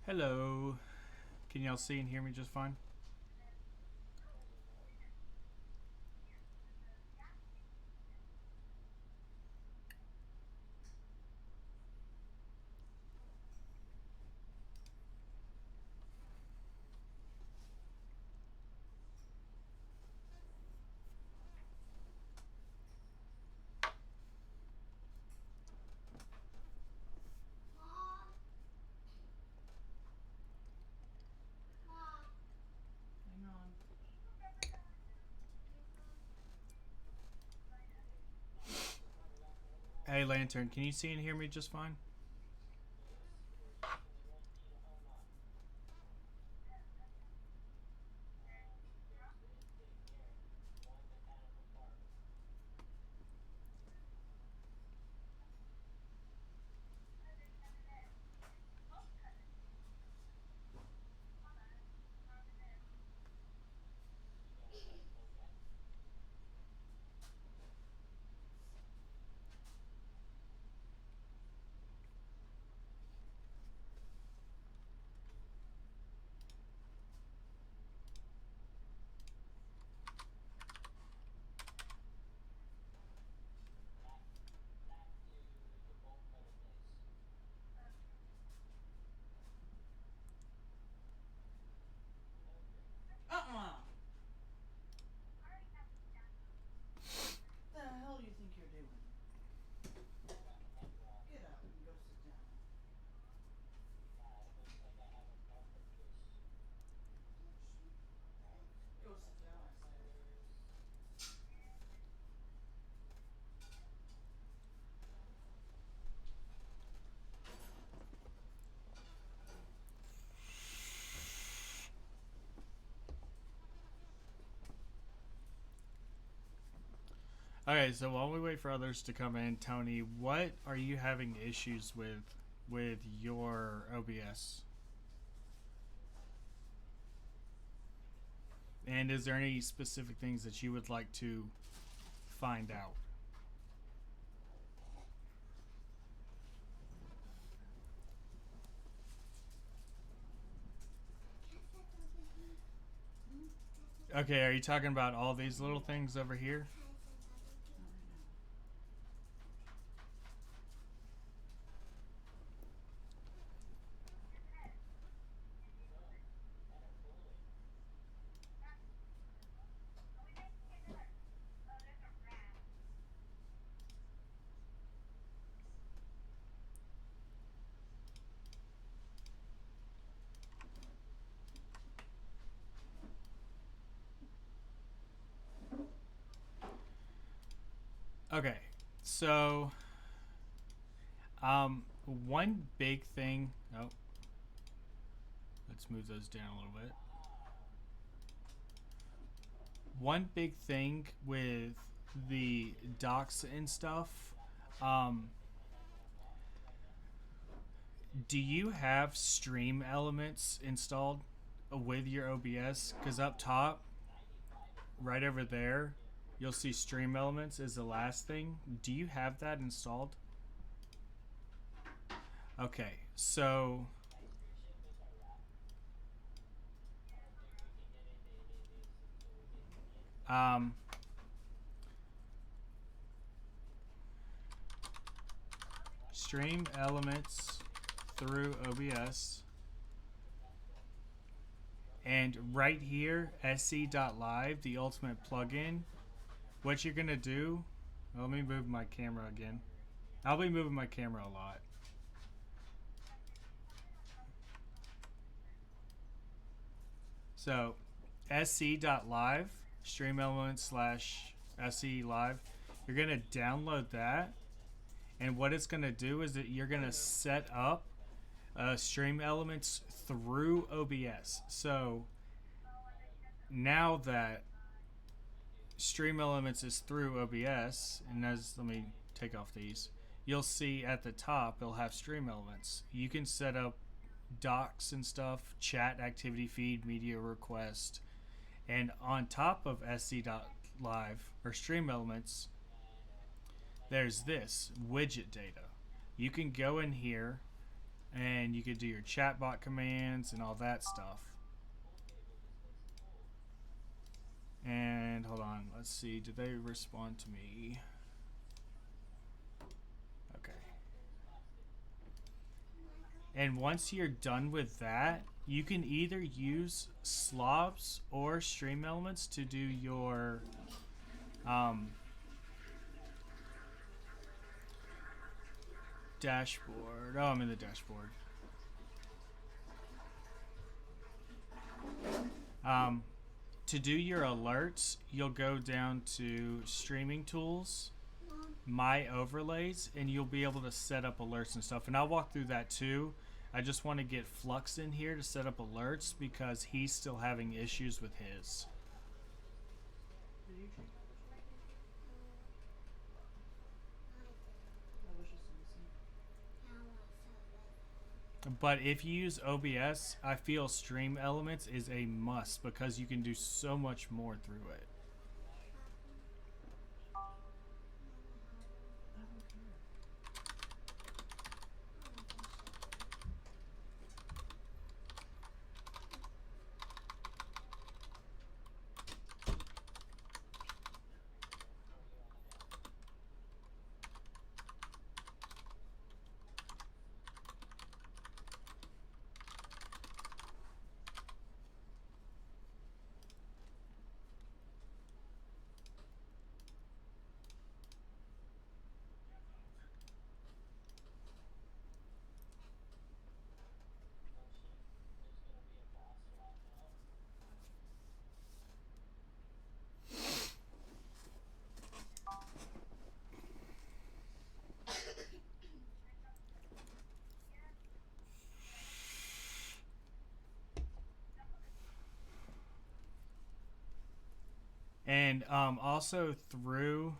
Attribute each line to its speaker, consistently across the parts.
Speaker 1: Hello. Can y'all see and hear me just fine?
Speaker 2: Hang on.
Speaker 1: Hey, Lantern, can you see and hear me just fine?
Speaker 2: What the hell do you think you're doing? Get up and go sit down. Go sit down, I said.
Speaker 1: Okay, so while we wait for others to come in, Tony, what are you having issues with your OBS? And is there any specific things that you would like to find out? Okay, are you talking about all these little things over here? Okay, so one big thing. Oh, let's move those down a little bit. One big thing with the docs and stuff. Um, do you have stream elements installed with your OBS? Because up top, right over there, you'll see stream elements is the last thing. Do you have that installed? Okay, so stream elements through OBS. And right here, sc.live, the ultimate plugin, what you're going to do, let me move my camera again. I'll be moving my camera a lot. So sc.live, stream elements / sc live, you're going to download that. And what it's going to do is that you're going to set up stream elements through OBS. So now that stream elements is through OBS, and let me take off these, you'll see at the top it'll have stream elements. You can set up docs and stuff, chat, activity feed, media request, and on top of sc.live or stream elements, there's this widget data. You can go in here and you could do your chatbot commands and all that stuff. And hold on, let's see, did they respond to me? Okay. And once you're done with that, you can either use SLOBS or Stream Elements to do your dashboard. Oh, I'm in the dashboard. To do your alerts, you'll go down to Streaming Tools, My Overlays, and you'll be able to set up alerts and stuff. And I'll walk through that too. I just want to get Flux in here to set up alerts because he's still having issues with his.
Speaker 2: Did you check? I was just listening.
Speaker 1: But if you use OBS, I feel Stream Elements is a must because you can do so much more through it.
Speaker 2: I don't care.
Speaker 1: And also through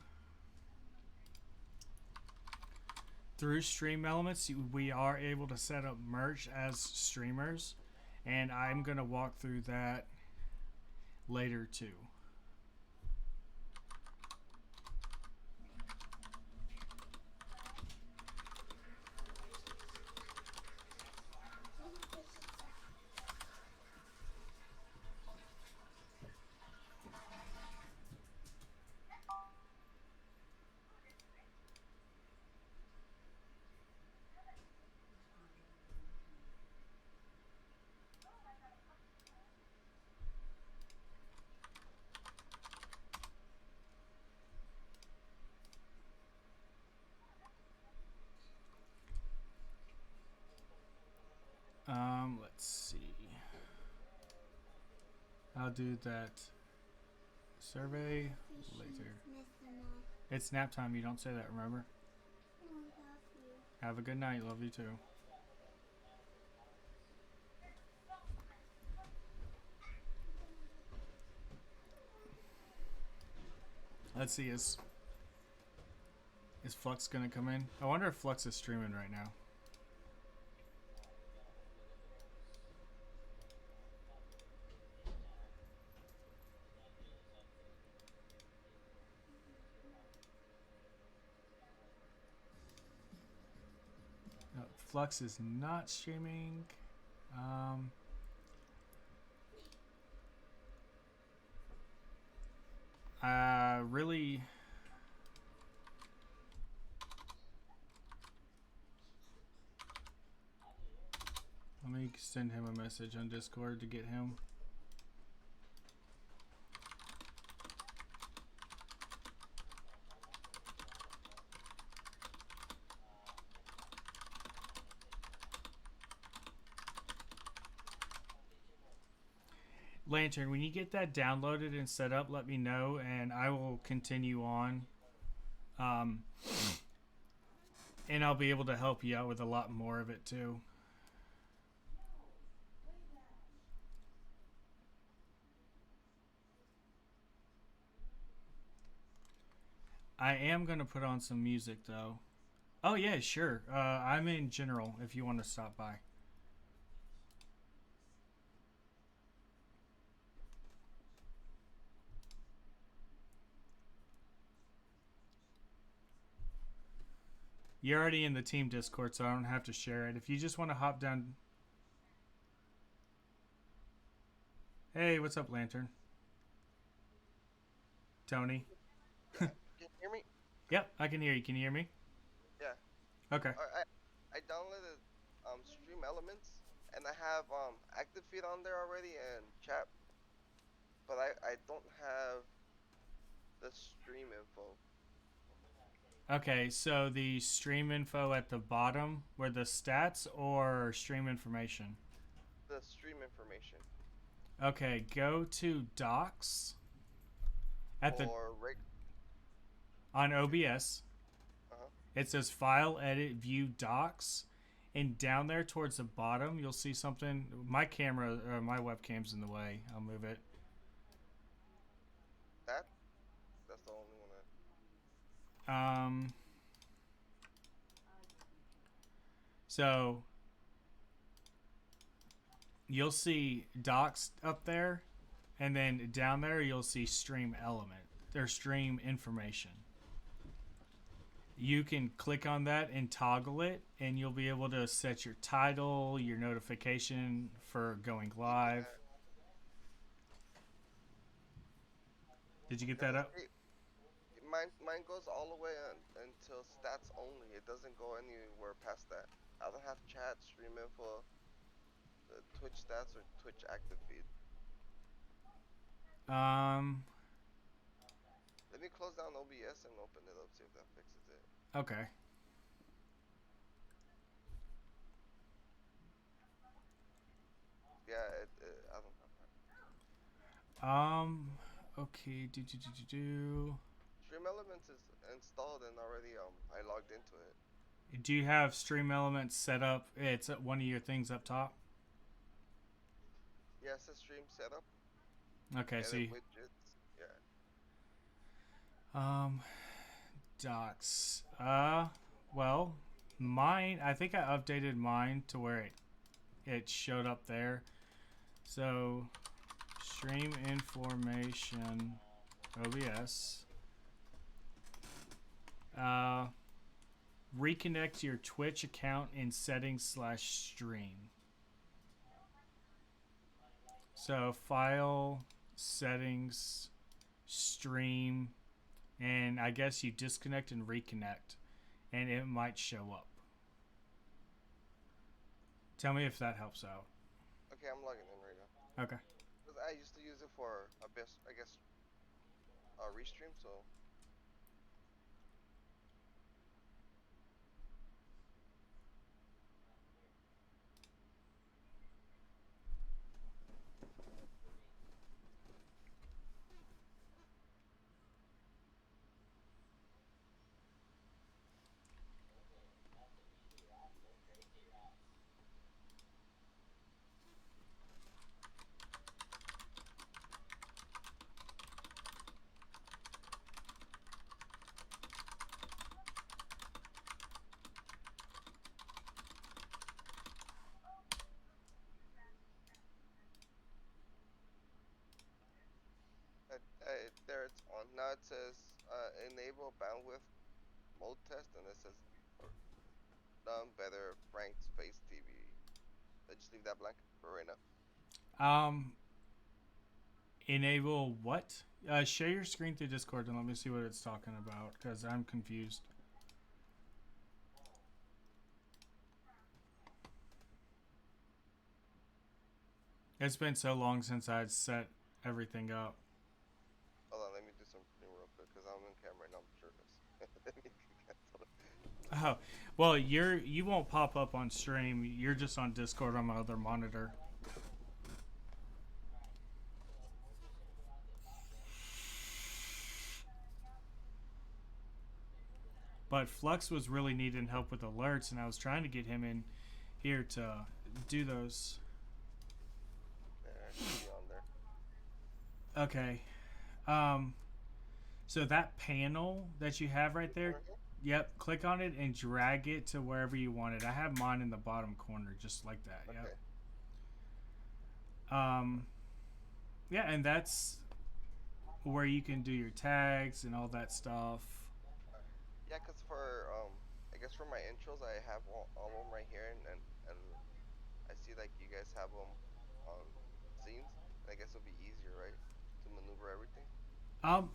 Speaker 1: Stream Elements, we are able to set up merch as streamers, and I'm going to walk through that later too. Let's see. I'll do that survey later. It's nap time. You don't say that, remember? Have a good night. Love you too. Let's see. Is Flux gonna come in? I wonder if Flux is streaming right now. No, Flux is not streaming. Really. Let me send him a message on Discord to get him. Lantern, when you get that downloaded and set up, let me know and I will continue on. And I'll be able to help you out with a lot more of it too. I am going to put on some music though. Oh yeah, sure. I'm in general if you want to stop by. You're already in the team Discord, so I don't have to share it. If you just want to hop down. Hey, what's up, Lantern? Tony?
Speaker 3: Yeah. Can you hear me?
Speaker 1: Yep, I can hear you. Can you hear me?
Speaker 3: Yeah.
Speaker 1: Okay.
Speaker 3: I downloaded Stream Elements and I have Active Feed on there already and chat, but I don't have the stream info.
Speaker 1: Okay, so the stream info at the bottom were the stats or stream information?
Speaker 3: The stream information
Speaker 1: Okay, go to docs at the
Speaker 3: or
Speaker 1: on OBS.
Speaker 3: uh-huh.
Speaker 1: It says file edit view docs, and down there towards the bottom you'll see something. My camera or my webcam's in the way. I'll move it.
Speaker 3: That's the only one
Speaker 1: Um so you'll see docs up there, and then down there you'll see stream element or stream information. You can click on that and toggle it, and you'll be able to set your title, your notification for going live. Did you get that up?
Speaker 3: Mine goes all the way until stats only. It doesn't go anywhere past that. I don't have chat, stream info, the Twitch stats, or Twitch active feed. Let me close down OBS and open it up, see if that fixes it.
Speaker 1: Okay.
Speaker 3: Yeah, I don't have that.
Speaker 1: Okay.
Speaker 3: Stream Elements is installed and already I logged into it.
Speaker 1: Do you have Stream Elements set up? It's one of your things up top.
Speaker 3: Yeah, it says stream setup.
Speaker 1: Okay, so you,
Speaker 3: widgets. Yeah.
Speaker 1: docs. Well, mine. I think I updated mine to where it showed up there. So, stream information, OBS. Reconnect your Twitch account in settings/stream. So file, settings, stream, and I guess you disconnect and reconnect, and it might show up. Tell me if that helps out.
Speaker 3: Okay, I'm logging in right now.
Speaker 1: Okay.
Speaker 3: Cause I used to use it for I guess restream, so. There it's on. Now it says enable bandwidth mode test, and it says done better Frank Space TV. Let's just leave that blank for right now.
Speaker 1: Enable what? Share your screen through Discord and let me see what it's talking about, because I'm confused. It's been so long since I'd set everything up.
Speaker 3: Hold on, let me do something real quick because I'm in camera and I'm shirtless. Let me cancel it.
Speaker 1: Oh, well, you won't pop up on stream. You're just on Discord on my other monitor. But Flux was really needing help with alerts, and I was trying to get him in here to do those.
Speaker 3: There, it should be on there.
Speaker 1: Okay. So that panel that you have right there, yep, click on it and drag it to wherever you want it. I have mine in the bottom corner, just like that.
Speaker 3: Okay.
Speaker 1: Yep. Yeah, and that's where you can do your tags and all that stuff.
Speaker 3: Yeah, cause for I guess for my intros, I have all of them right here, and I see like you guys have them on scenes. I guess it'll be easier, right, to maneuver everything.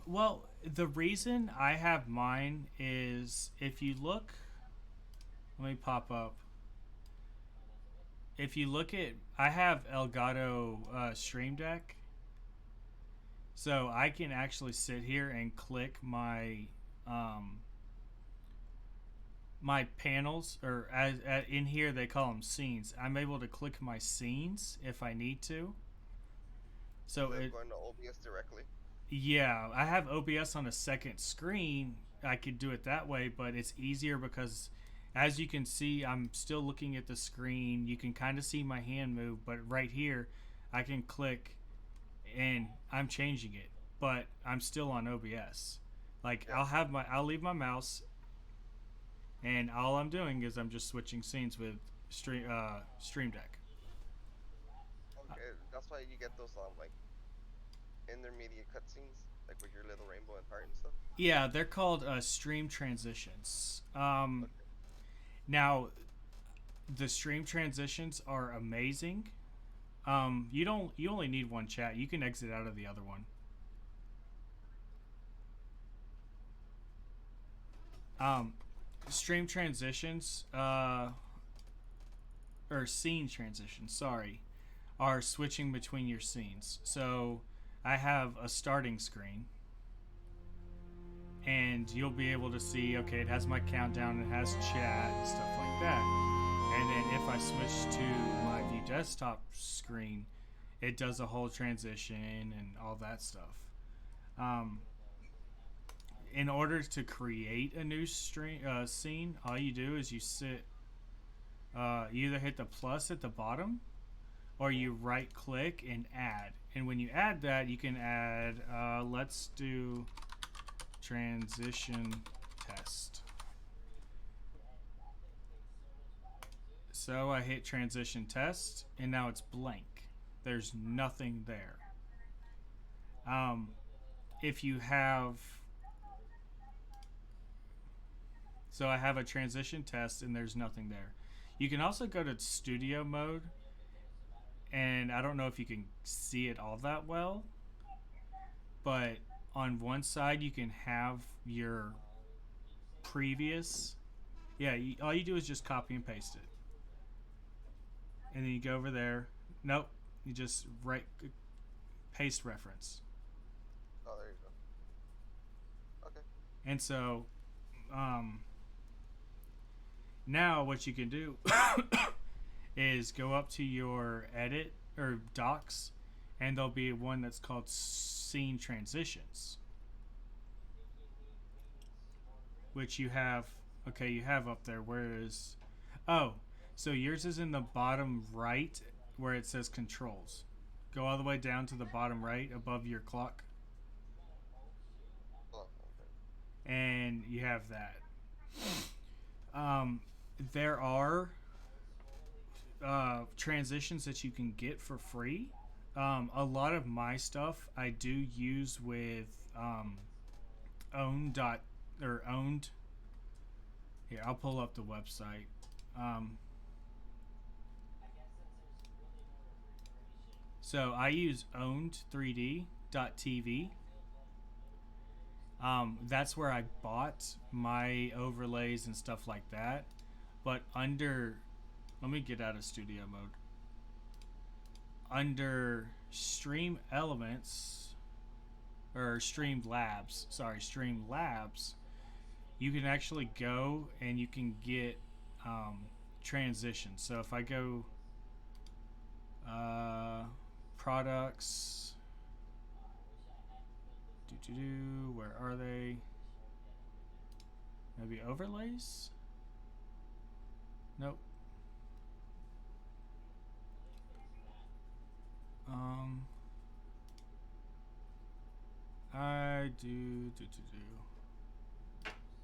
Speaker 1: Well, the reason I have mine is if you look, let me pop up. If you look at, I have Elgato Stream Deck, so I can actually sit here and click um, my panels, or as in here they call them scenes. I'm able to click my scenes if I need to. So
Speaker 3: Instead of
Speaker 1: it,
Speaker 3: going to OBS directly.
Speaker 1: yeah, I have OBS on a second screen. I could do it that way, but it's easier because, as you can see, I'm still looking at the screen. You can kind of see my hand move, but right here, I can click and I'm changing it, but I'm still on OBS. Like
Speaker 3: Yeah.
Speaker 1: I'll leave my mouse, and all I'm doing is I'm just switching scenes with Stream Deck.
Speaker 3: Okay, that's why you get those like intermediate cutscenes, like with your little rainbow and heart and stuff.
Speaker 1: Yeah, they're called stream transitions.
Speaker 3: Okay.
Speaker 1: Now, the stream transitions are amazing. You only need one chat. You can exit out of the other one. Um, Stream transitions, or scene transitions, sorry, are switching between your scenes. So I have a starting screen, and you'll be able to see, okay, it has my countdown, it has chat, and stuff like that. And then if I switch to my view desktop screen, it does a whole transition and all that stuff. Um, in order to create a new scene, all you do is you you either hit the plus at the bottom, or you right click and add. And when you add that, you can add, let's do transition test. So I hit transition test, and now it's blank. There's nothing there. If you have, so I have a transition test, and there's nothing there. You can also go to studio mode, and I don't know if you can see it all that well, but on one side you can have your previous, yeah, all you do is just copy and paste it, and then you go over there. Nope, you just right paste reference.
Speaker 3: Oh, there you go. Okay.
Speaker 1: And so now what you can do is go up to your edit or docs, and there'll be one that's called scene transitions, which you have, okay, you have up there. Where is, oh, so yours is in the bottom right where it says controls. Go all the way down to the bottom right above your clock,
Speaker 3: Oh, okay.
Speaker 1: and you have that. There are transitions that you can get for free. A lot of my stuff I do use with owned dot or owned. Here, I'll pull up the website. So I use owned3d.tv. That's where I bought my overlays and stuff like that. But under, let me get out of studio mode. Under Stream Elements, or Stream Labs, you can actually go and you can get transitions. So if I go products, where are they? Maybe overlays? Nope. I do.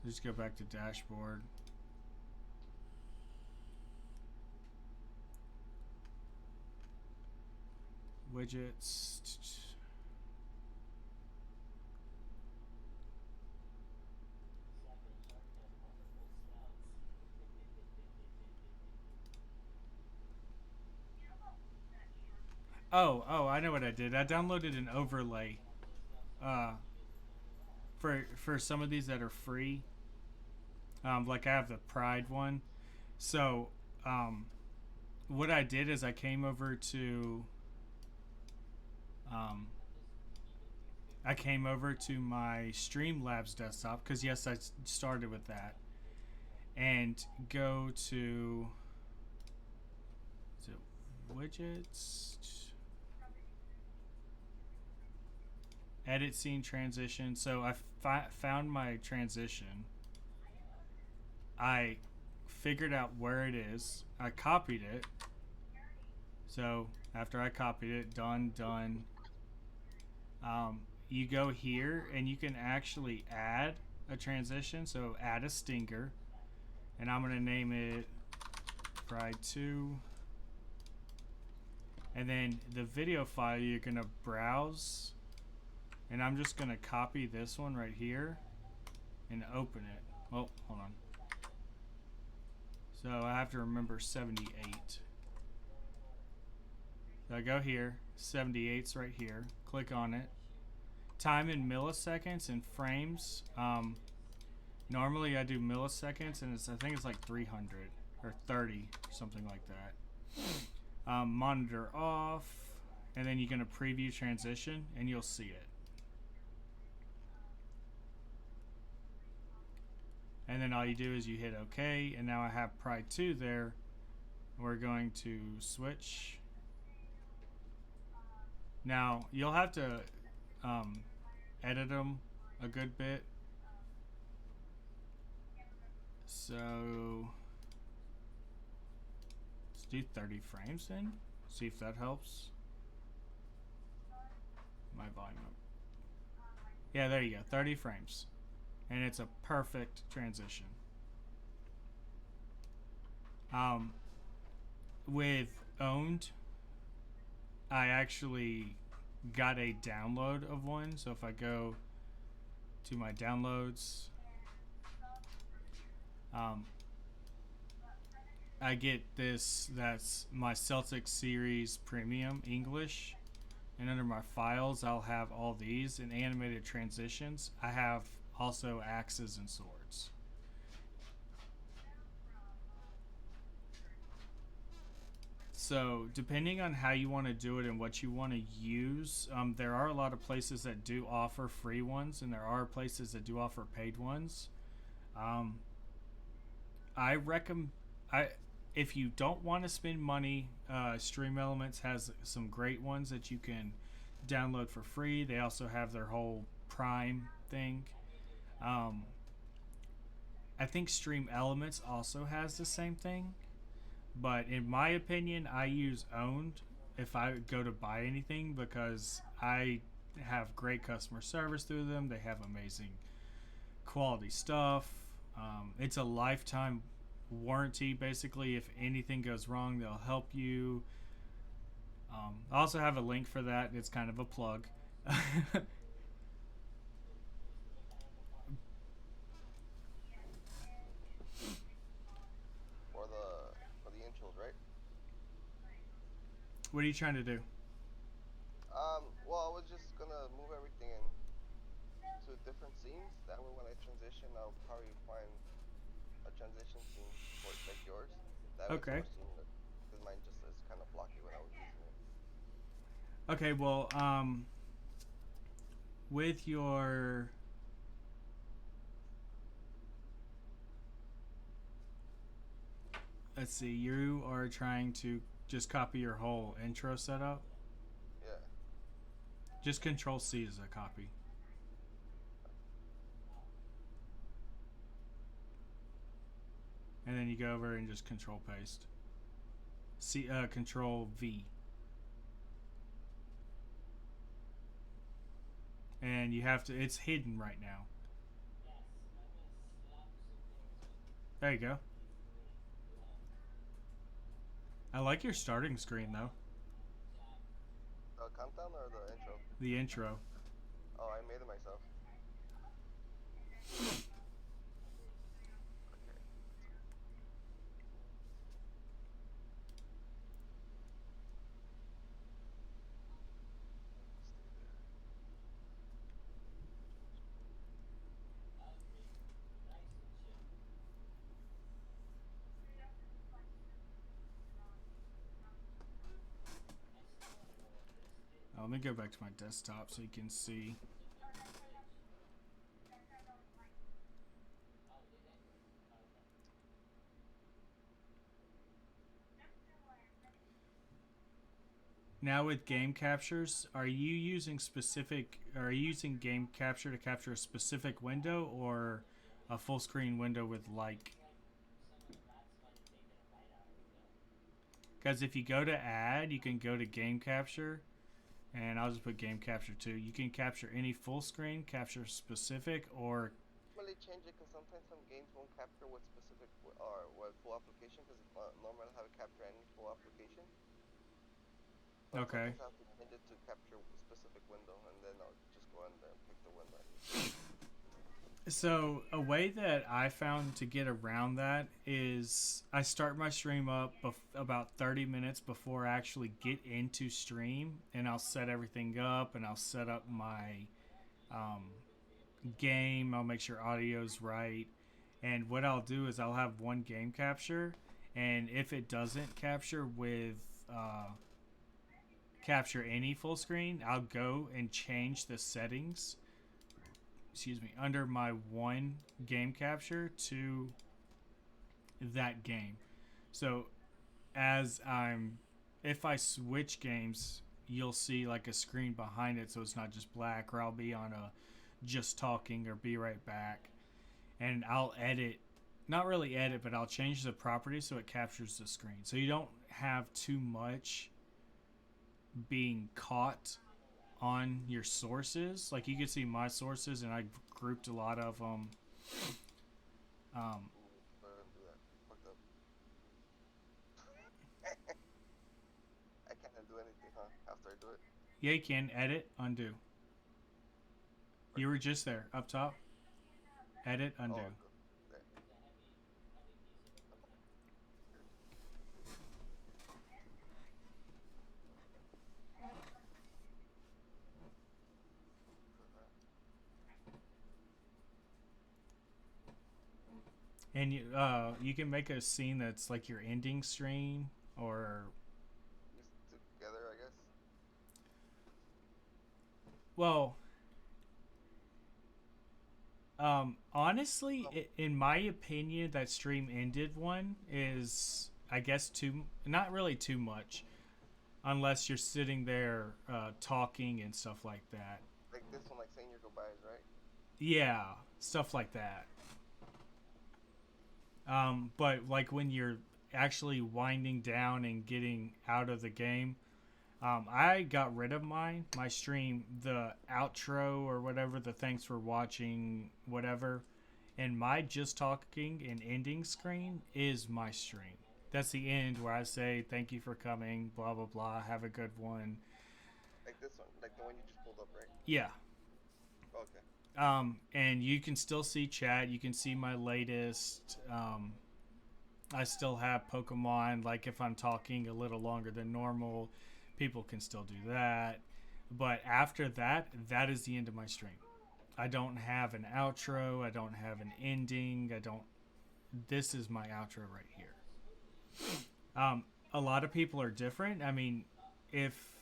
Speaker 1: Just go back to dashboard. Widgets. Oh, I know what I did. I downloaded an overlay uh, for some of these that are free. Like I have the Pride one. So um, what I did is I came over to um, my Streamlabs desktop because yes, I started with that, and go to widgets, edit scene transition. So I found my transition. I figured out where it is. I copied it. So after I copied it, done. You go here and you can actually add a transition. So add a stinger, and I'm gonna name it Pride 2. And then the video file you're gonna browse, and I'm just gonna copy this one right here and open it. Oh, hold on. So I have to remember 78. So I go here, 78's right here. Click on it. Time in milliseconds and frames. Normally I do milliseconds, and I think it's like 300 or 30, something like that. Monitor off, and then you're gonna preview transition, and you'll see it. And then all you do is you hit OK, and now I have Pride 2 there. We're going to switch. Now you'll have to edit them a good bit. So let's do 30 frames then. See if that helps. My volume up. Yeah, there you go. 30 frames. And it's a perfect transition. With Owned, I actually got a download of one. So if I go to my downloads, I get this. That's my Celtic Series Premium English. And under my files, I'll have all these in animated transitions. I have also axes and swords. So depending on how you want to do it and what you want to use, there are a lot of places that do offer free ones, and there are places that do offer paid ones. I recommend, if you don't want to spend money, Stream Elements has some great ones that you can download for free. They also have their whole Prime thing. I think Stream Elements also has the same thing, but in my opinion, I use Owned if I go to buy anything because I have great customer service through them. They have amazing quality stuff. It's a lifetime warranty. Basically, if anything goes wrong, they'll help you. I also have a link for that. It's kind of a plug.
Speaker 3: For the intros, right?
Speaker 1: What are you trying to do?
Speaker 3: Well, I was just gonna move everything to different scenes. That way, when I transition, I'll probably find a transition scene for like yours. That way,
Speaker 1: Okay.
Speaker 3: it's more seamless. Because mine just is kind of blocky when I was using it.
Speaker 1: Okay, well, with your let's see, you are trying to just copy your whole intro setup.
Speaker 3: Yeah.
Speaker 1: Just Control C is a copy. And then you go over and just Control Paste. Control V. And you have to, it's hidden right now. There you go. I like your starting screen though.
Speaker 3: Countdown or the intro?
Speaker 1: The intro.
Speaker 3: Oh, I made it myself. Okay.
Speaker 1: Let me go back to my desktop so you can see. Now with game captures, are you using game capture to capture a specific window or a full screen window with like? Because if you go to add, you can go to game capture, and I'll just put game capture too. You can capture any full screen, capture specific, or
Speaker 3: Really change it because sometimes some games won't capture what specific or what full application because normally I have it capture any full application. But
Speaker 1: okay.
Speaker 3: sometimes I have to change it to capture a specific window, and then I'll just go in there and pick the window.
Speaker 1: So a way that I found to get around that is I start my stream up about 30 minutes before I actually get into stream, and I'll set everything up, and I'll set up my game. I'll make sure audio's right, and what I'll do is I'll have one game capture, and if it doesn't capture with capture any full screen, I'll go and change the settings, under my one game capture to that game. So if I switch games, you'll see like a screen behind it, so it's not just black, or I'll be on a just talking or be right back, and I'll edit, not really edit, but I'll change the property so it captures the screen, so you don't have too much being caught on your sources. Like you can see my sources, and I grouped a lot of them.
Speaker 3: Do that. Fucked up. I can't do anything, huh? After I do it.
Speaker 1: Yeah, you can edit, undo. You were just there, up top. Edit, undo.
Speaker 3: Oh, there.
Speaker 1: And you can make a scene that's like your ending screen, or
Speaker 3: Use together, I guess.
Speaker 1: well, honestly, in my opinion, that stream ended one is, I guess, not really too much, unless you're sitting there talking and stuff like that.
Speaker 3: Like this one, like saying your goodbyes, right?
Speaker 1: Yeah, stuff like that. But like when you're actually winding down and getting out of the game, I got rid of my stream, the outro or whatever, the thanks for watching, whatever, and my just talking and ending screen is my stream. That's the end where I say thank you for coming, blah blah blah, have a good one.
Speaker 3: Like this one, like the one you just pulled up, right?
Speaker 1: Yeah.
Speaker 3: Okay.
Speaker 1: And you can still see chat. You can see my latest. I still have Pokemon. Like if I'm talking a little longer than normal, people can still do that. But after that, that is the end of my stream. I don't have an outro. I don't have an ending. This is my outro right here. A lot of people are different. I mean, if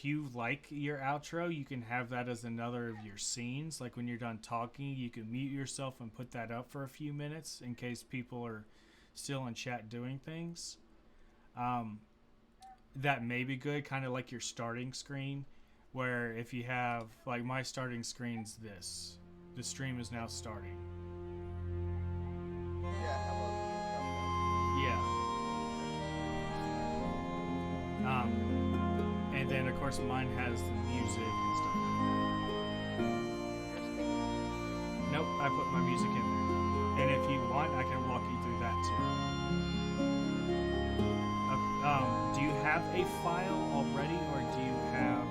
Speaker 1: you like your outro, you can have that as another of your scenes. Like when you're done talking, you can mute yourself and put that up for a few minutes in case people are still in chat doing things. That may be good, kind of like your starting screen, where if you have, like my starting screen's this. The stream is now starting.
Speaker 3: Yeah, I have a
Speaker 1: Yeah. And then of course mine has the music and stuff like that. Nope, I put my music in there. And if you want, I can walk you through that too. Do you have a file already, or do you have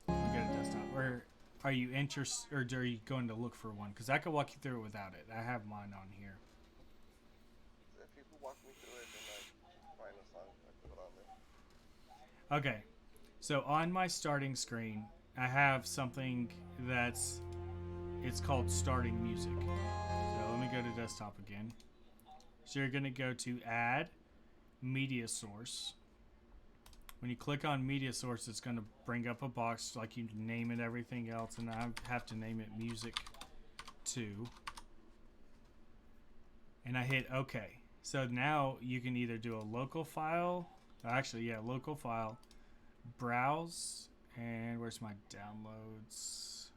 Speaker 1: let me go to desktop, or are you interested, or are you going to look for one? Because I could walk you through it without it. I have mine on here.
Speaker 3: If you could walk me through it, then I find a song I put on there.
Speaker 1: Okay, so on my starting screen, I have something it's called starting music. So let me go to desktop again. So you're going to go to add media source, When you click on media source, it's going to bring up a box like you name it everything else, and I have to name it music 2. And I hit OK. So now you can either do a local file, actually, yeah, local file, browse, and where's my downloads?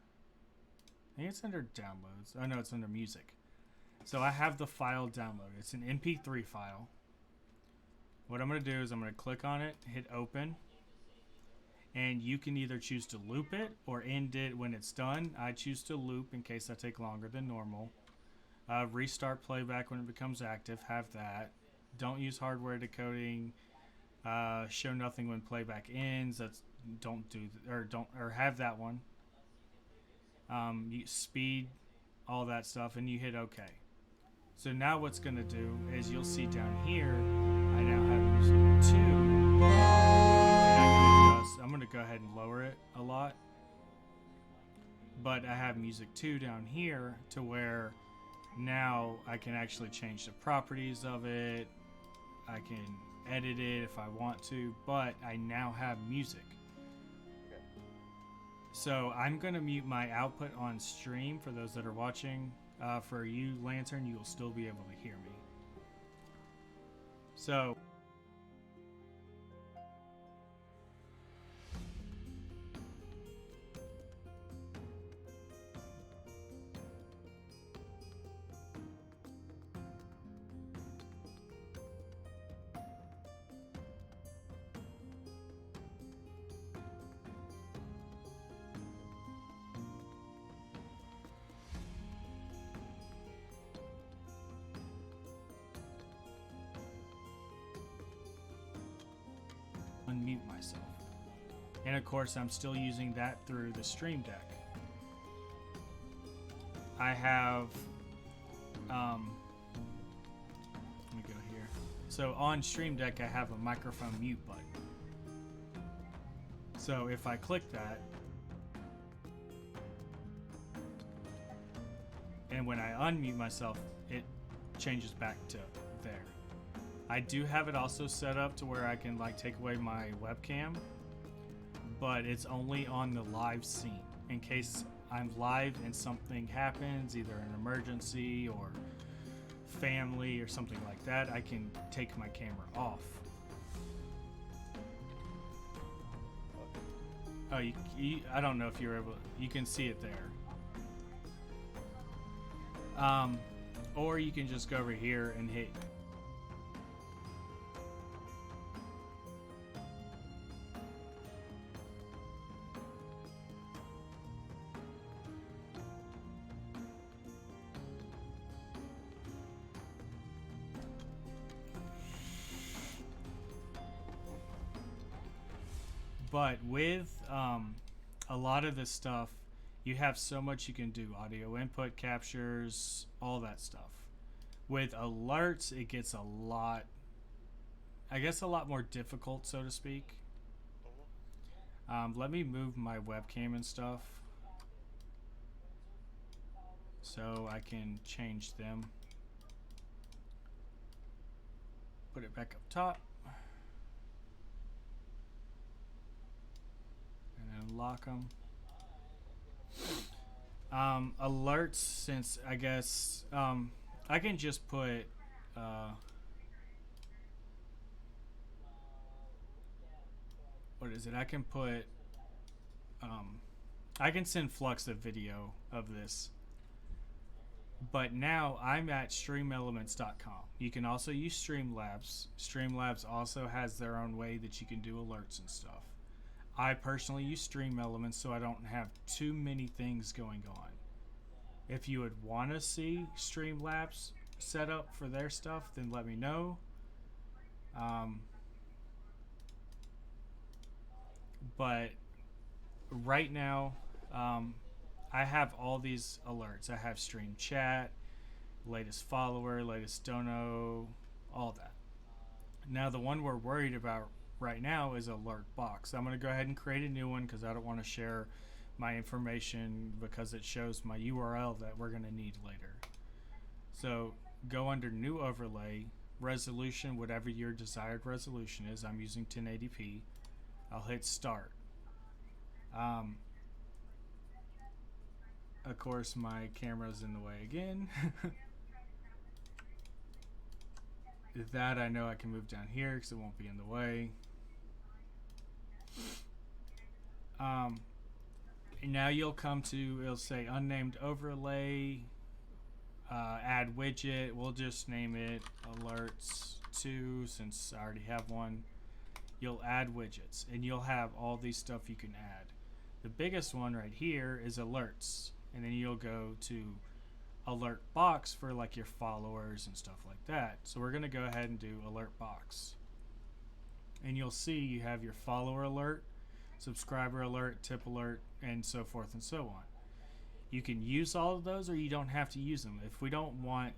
Speaker 1: I think it's under downloads. Oh no, it's under music. So I have the file downloaded. It's an MP3 file. What I'm going to do is I'm going to click on it, hit open, and you can either choose to loop it or end it when it's done. I choose to loop in case I take longer than normal. Restart playback when it becomes active, have that. Don't use hardware decoding. Show nothing when playback ends. That's or have that one. You speed, all that stuff, and you hit OK. So now what's going to do is you'll see down here, I now have music 2. And I'm going to go ahead and lower it a lot. But I have music 2 down here to where now I can actually change the properties of it. I can edit it if I want to, but I now have music. So I'm going to mute my output on stream for those that are watching. For you, Lantern, you'll still be able to hear me. So unmute myself. And of course, I'm still using that through the Stream Deck. I have, let me go here. So on Stream Deck, I have a microphone mute button. So if I click that, and when I unmute myself, it changes back to there. I do have it also set up to where I can like take away my webcam, but it's only on the live scene. In case I'm live and something happens, either an emergency or family or something like that, I can take my camera off. Oh, I don't know if you're able, you can see it there. Or you can just go over here and hit. But with a lot of this stuff, you have so much you can do. Audio input captures, all that stuff. With alerts, it gets a lot, I guess a lot more difficult, so to speak. Let me move my webcam and stuff so I can change them. Put it back up top. And unlock them. Alerts, since I guess I can just put what is it? I can put I can send Flux a video of this. But now I'm at streamelements.com. You can also use Streamlabs. Streamlabs also has their own way that you can do alerts and stuff. I personally use Stream Elements so I don't have too many things going on. If you would want to see Streamlabs set up for their stuff, then let me know. But right now, I have all these alerts. I have Stream Chat, latest follower, latest dono, all that. Now the one we're worried about right now is alert box. I'm going to go ahead and create a new one because I don't want to share my information because it shows my URL that we're going to need later. So go under new overlay, resolution, whatever your desired resolution is. I'm using 1080p. I'll hit start. Of course, my camera's in the way again. That I know I can move down here because it won't be in the way. And now you'll come to, it'll say unnamed overlay, add widget. We'll just name it alerts 2 since I already have one. You'll add widgets and you'll have all these stuff you can add. The biggest one right here is alerts, and then you'll go to alert box for like your followers and stuff like that. So we're going to go ahead and do alert box, and you'll see you have your follower alert, subscriber alert, tip alert, and so forth and so on. You can use all of those or you don't have to use them. If we don't want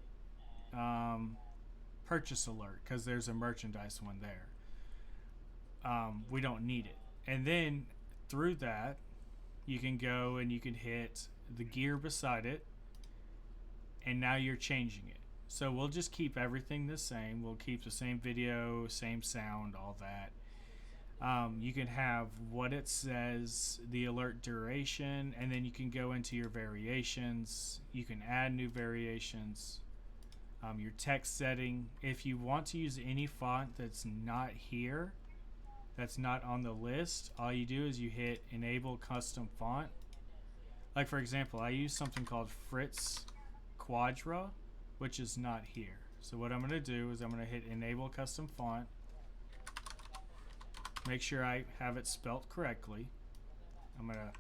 Speaker 1: purchase alert because there's a merchandise one there, we don't need it. And then through that you can go and you can hit the gear beside it, and now you're changing it. So we'll just keep everything the same. We'll keep the same video, same sound, all that. You can have what it says, the alert duration, and then you can go into your variations. You can add new variations. Your text setting. If you want to use any font that's not here, that's not on the list, all you do is you hit enable custom font. Like for example, I use something called Fritz Quadra, which is not here. So what I'm going to do is I'm going to hit enable custom font. Make sure I have it spelt correctly. I'm going to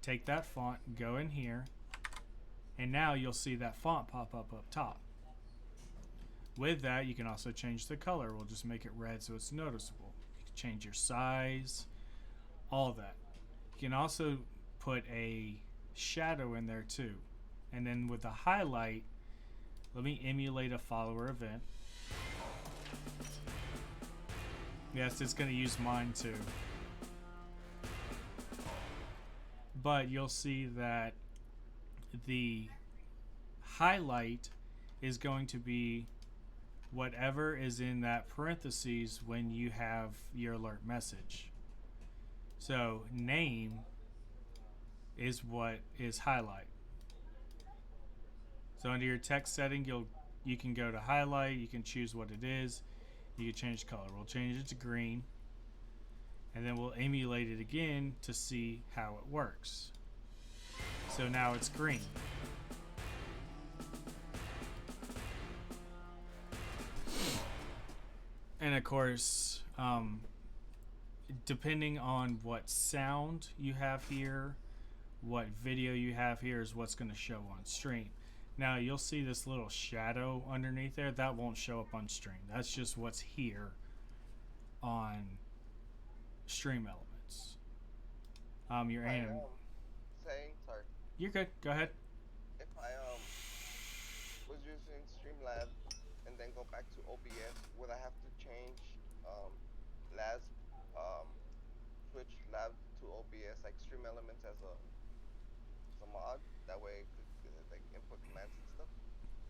Speaker 1: take that font, go in here, and now you'll see that font pop up top. With that, you can also change the color. We'll just make it red so it's noticeable. You can change your size, all of that. You can also put a shadow in there too. And then with the highlight, let me emulate a follower event. Yes, it's going to use mine too. But you'll see that the highlight is going to be whatever is in that parentheses when you have your alert message. So name is what is highlight. So under your text setting, you can go to highlight, you can choose what it is, you can change color. We'll change it to green, and then we'll emulate it again to see how it works. So now it's green. And of course, depending on what sound you have here, what video you have here is what's going to show on stream. Now you'll see this little shadow underneath there. That won't show up on stream. That's just what's here on Stream Elements. Your anim.
Speaker 3: Saying, sorry.
Speaker 1: You're good. Go ahead.
Speaker 3: If I was using Streamlabs and then go back to OBS, would I have to change labs, switch lab to OBS, like Stream Elements as a mod? That way it could like input commands and stuff?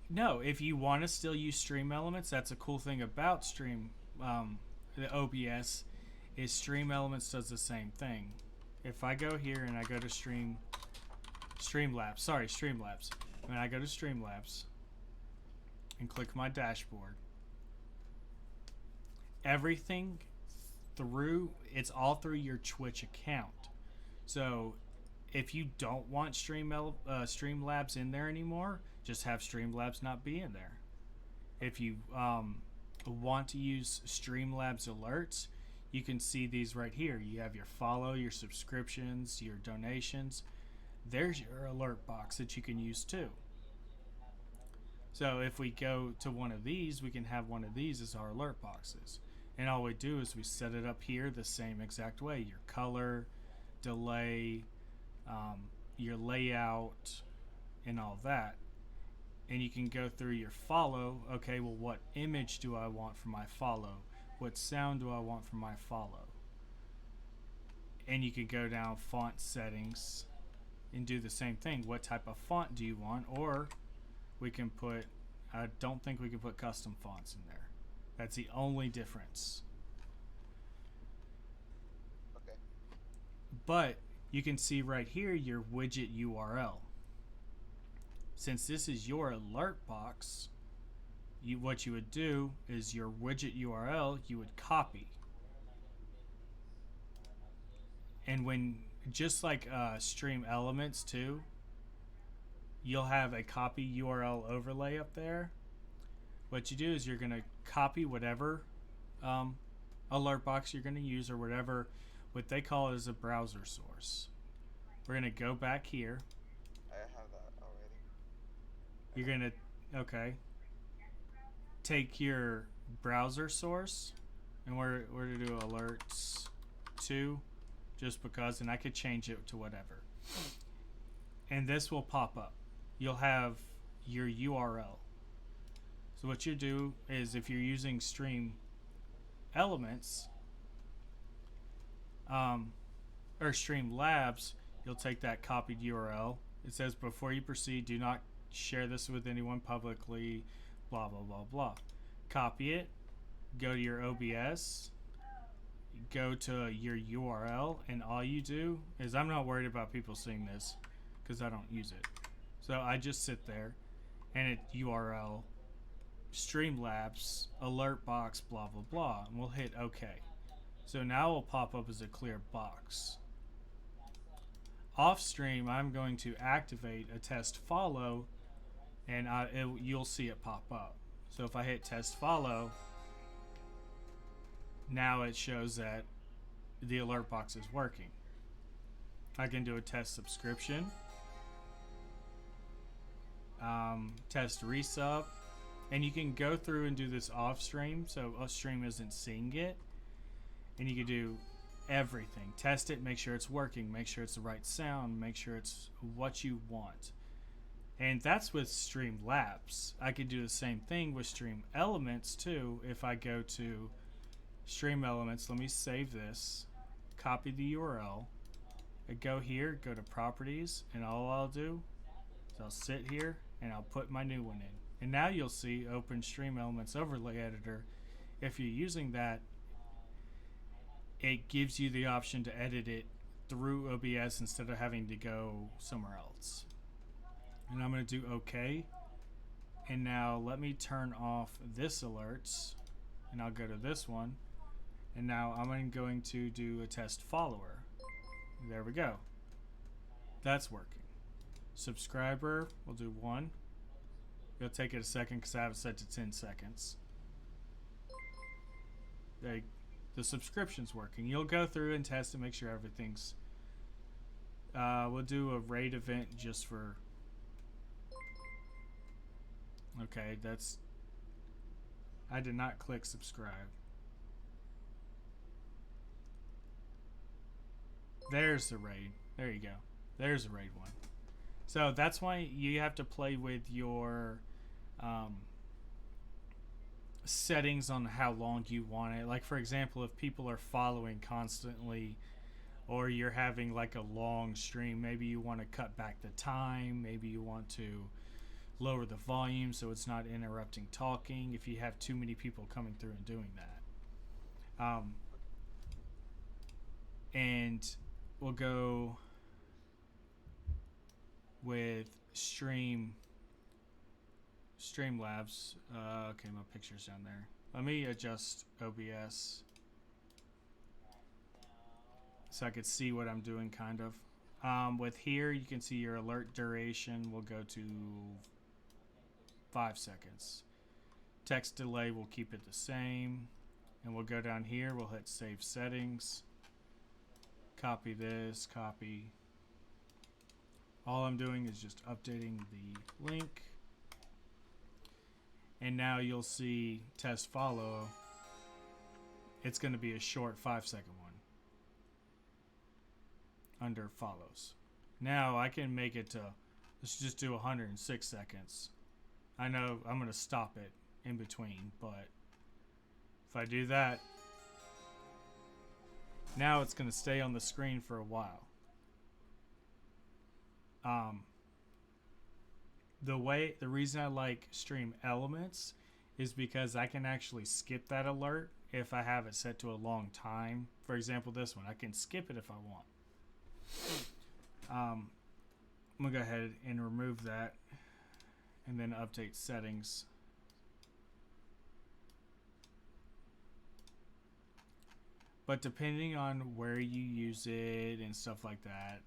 Speaker 1: No, if you want to still use Stream Elements, that's a cool thing about the OBS, is Stream Elements does the same thing. If I go here and I go to Streamlabs. When I go to Streamlabs and click my dashboard, everything it's all through your Twitch account. So if you don't want Streamlabs in there anymore, just have Streamlabs not be in there. If you want to use Streamlabs alerts, you can see these right here. You have your follow, your subscriptions, your donations. There's your alert box that you can use too. So if we go to one of these, we can have one of these as our alert boxes. And all we do is we set it up here the same exact way. Your color, delay, your layout, and all that. And you can go through your follow. Okay, well, what image do I want for my follow? What sound do I want for my follow? And you can go down font settings and do the same thing. What type of font do you want? Or we can put, I don't think we can put custom fonts in there. That's the only difference. But you can see right here your widget URL. Since this is your alert box, what you would do is your widget URL you would copy. And when, just like Stream Elements too, you'll have a copy URL overlay up there. What you do is you're going to copy whatever alert box you're going to use, or whatever, what they call it as a browser source. We're going to go back here.
Speaker 3: I have that already.
Speaker 1: You're going to, okay, take your browser source, and we're to do alerts 2, just because, and I could change it to whatever. And this will pop up. You'll have your URL. So what you do is, if you're using Stream Elements or Stream Labs, you'll take that copied URL. It says, before you proceed, do not share this with anyone publicly, blah, blah, blah, blah. Copy it, go to your OBS, go to your URL, and all you do is, I'm not worried about people seeing this because I don't use it. So I just sit there, and it URL Streamlabs alert box blah blah blah, and we'll hit OK. So now it will pop up as a clear box. Off stream, I'm going to activate a test follow, and you'll see it pop up. So if I hit test follow, now it shows that the alert box is working. I can do a test subscription, test resub, and you can go through and do this off stream, so off stream isn't seeing it, and you can do everything. Test it, make sure it's working, make sure it's the right sound, make sure it's what you want. And that's with Stream Labs. I could do the same thing with Stream Elements too. If I go to Stream Elements, let me save this, copy the URL, I go here, go to properties, and all I'll do is I'll sit here and I'll put my new one in. And now you'll see open Stream Elements Overlay Editor. If you're using that, it gives you the option to edit it through OBS instead of having to go somewhere else. And I'm going to do OK. And now let me turn off this alerts, and I'll go to this one. And now I'm going to do a test follower. There we go. That's working. Subscriber, we'll do 1. It'll take it a second because I have it set to 10 seconds. The subscription's working. You'll go through and test and make sure everything's... we'll do a raid event just for... Okay, that's... I did not click subscribe. There's the raid. There you go. There's a raid one. So that's why you have to play with your settings on how long you want it. Like, for example, if people are following constantly, or you're having like a long stream, maybe you want to cut back the time, maybe you want to lower the volume so it's not interrupting talking if you have too many people coming through and doing that. And we'll go with Streamlabs. Okay, my picture's down there. Let me adjust OBS so I could see what I'm doing, kind of. With here, you can see your alert duration. We'll go to 5 seconds. Text delay, we'll keep it the same. And we'll go down here, we'll hit save settings. Copy this, copy. All I'm doing is just updating the link. And now you'll see test follow. It's going to be a short 5-second one under follows. Now I can make it to, let's just do 106 seconds. I know I'm going to stop it in between, but if I do that, now it's going to stay on the screen for a while. The reason I like Stream Elements is because I can actually skip that alert if I have it set to a long time. For example, this one, I can skip it if I want. I'm gonna go ahead and remove that and then update settings. But depending on where you use it and stuff like that,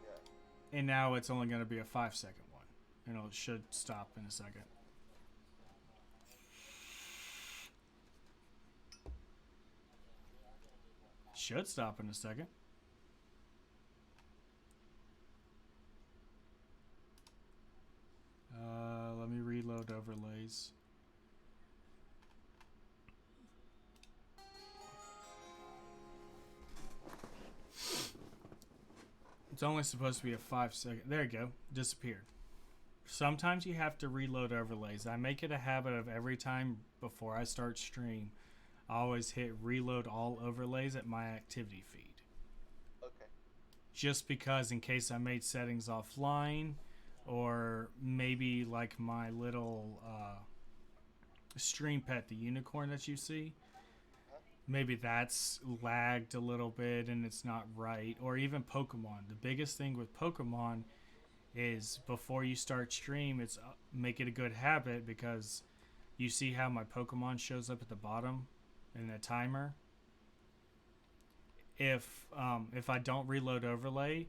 Speaker 3: Yeah.
Speaker 1: and now it's only going to be a 5-second one, and it should stop in a second. Should stop in a second. Let me reload overlays. It's only supposed to be a 5-second. There you go. Disappeared. Sometimes you have to reload overlays. I make it a habit of every time before I start stream, I always hit reload all overlays at my activity feed.
Speaker 3: Okay.
Speaker 1: Just because in case I made settings offline, or maybe like my little stream pet, the unicorn that you see, maybe that's lagged a little bit and it's not right. Or even Pokemon. The biggest thing with Pokemon is before you start stream, it's make it a good habit, because you see how my Pokemon shows up at the bottom in the timer. If I don't reload overlay,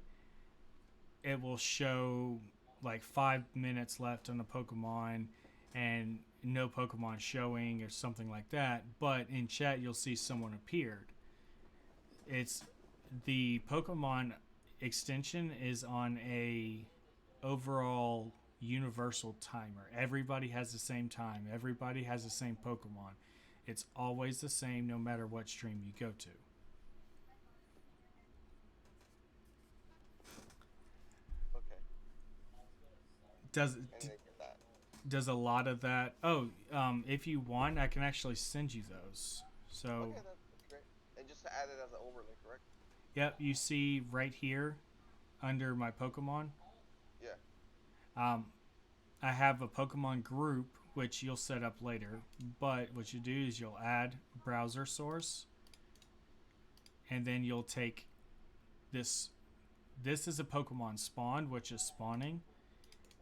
Speaker 1: it will show like 5 minutes left on the Pokemon and no Pokemon showing or something like that. But in chat, you'll see someone appeared. It's the Pokemon extension is on a overall universal timer. Everybody has the same time. Everybody has the same Pokemon. It's always the same no matter what stream you go to.
Speaker 3: Okay.
Speaker 1: Does
Speaker 3: And they get that.
Speaker 1: does a lot of that? Oh, if you want, I can actually send you those. So,
Speaker 3: Okay, that's great. And just add it as an overlay, correct?
Speaker 1: yep, you see right here under my Pokemon.
Speaker 3: Yeah.
Speaker 1: I have a Pokemon group which you'll set up later. But what you do is you'll add browser source, and then you'll take this. This is a Pokemon spawned, which is spawning,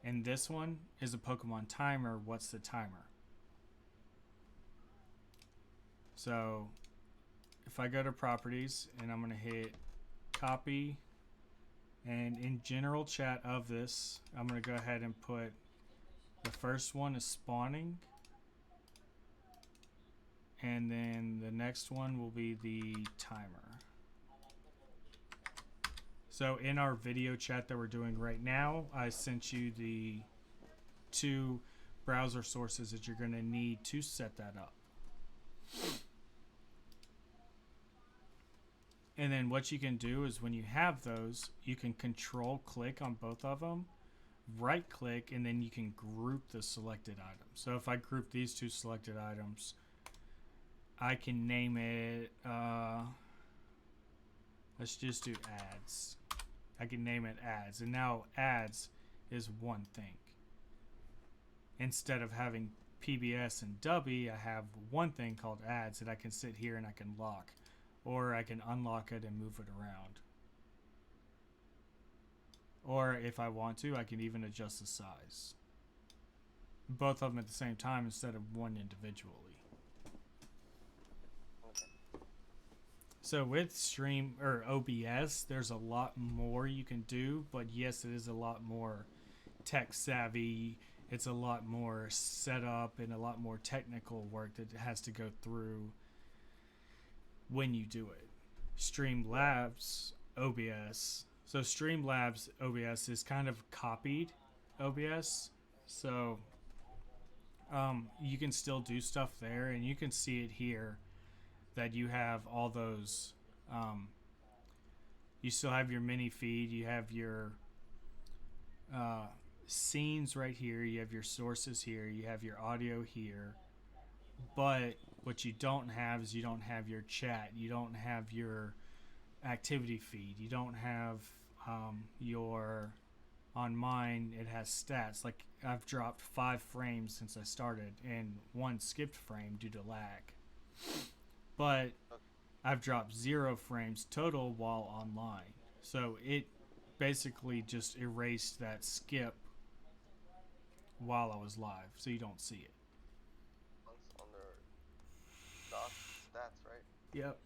Speaker 1: and this one is a Pokemon timer. What's the timer? So if I go to properties and I'm going to hit copy, and in general chat of this, I'm going to go ahead and put the first one is spawning, and then the next one will be the timer. So in our video chat that we're doing right now, I sent you the 2 browser sources that you're going to need to set that up. And then what you can do is when you have those, you can control click on both of them, right click, and then you can group the selected items. So if I group these 2 selected items, I can name it, let's just do ads. I can name it ads, and now ads is one thing. Instead of having PBS and Dubby, I have one thing called ads that I can sit here and I can lock, or I can unlock it and move it around. Or if I want to, I can even adjust the size. Both of them at the same time instead of one individually. So with Stream or OBS, there's a lot more you can do, but yes, it is a lot more tech savvy. It's a lot more setup and a lot more technical work that has to go through when you do it. Streamlabs OBS. So Streamlabs OBS is kind of copied OBS. So you can still do stuff there, and you can see it here that you have all those. You still have your mini feed. You have your scenes right here. You have your sources here. You have your audio here. But what you don't have is you don't have your chat. You don't have your activity feed. You don't have your, on mine it has stats. Like I've dropped 5 frames since I started and 1 skipped frame due to lag. But I've dropped 0 frames total while online. So it basically just erased that skip while I was live, so you don't see it.
Speaker 3: Under doc stats, right?
Speaker 1: Yep.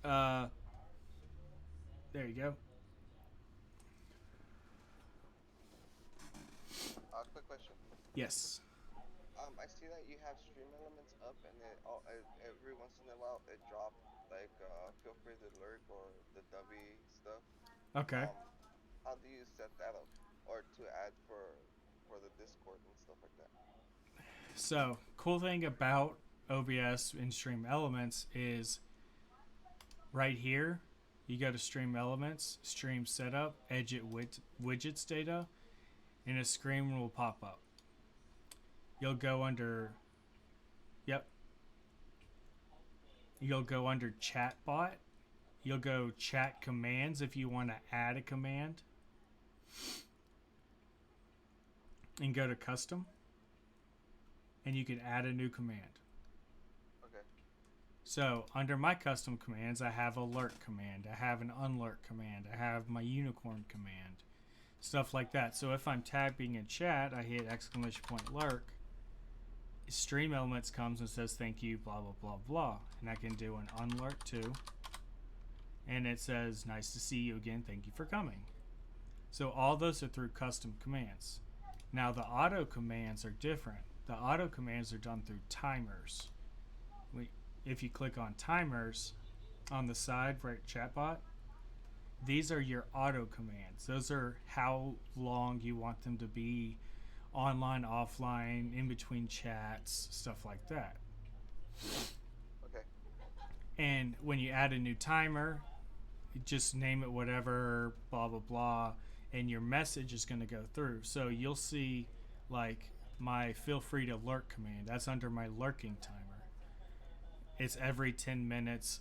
Speaker 1: Uh, there you go.
Speaker 3: Quick question.
Speaker 1: Yes.
Speaker 3: I see that you have stream elements up, and every once in a while it drops like feel free to lurk or the W stuff.
Speaker 1: Okay.
Speaker 3: Um, how do you set that up, or to add for the Discord and stuff like that?
Speaker 1: So, cool thing about OBS and Stream Elements is right here, you go to Stream Elements, Stream Setup, Edit Widgets Data, and a screen will pop up. You'll go under, yep. You'll go under Chatbot. You'll go Chat Commands if you want to add a command. And go to Custom. And you can add a new command.
Speaker 3: Okay.
Speaker 1: So under my custom commands, I have alert command, I have an unlurk command, I have my unicorn command, stuff like that. So if I'm typing in chat, I hit !lurk, Stream Elements comes and says thank you, blah blah blah blah, and I can do an unlurk too, and it says nice to see you again, thank you for coming. So all those are through custom commands. Now the auto commands are different. The auto commands are done through timers. If you click on timers on the side, right, chatbot, these are your auto commands. Those are how long you want them to be online, offline, in between chats, stuff like that.
Speaker 3: Okay.
Speaker 1: And when you add a new timer, just name it whatever, blah, blah, blah, and your message is going to go through. So you'll see like my feel free to lurk command. That's under my lurking timer. It's every 10 minutes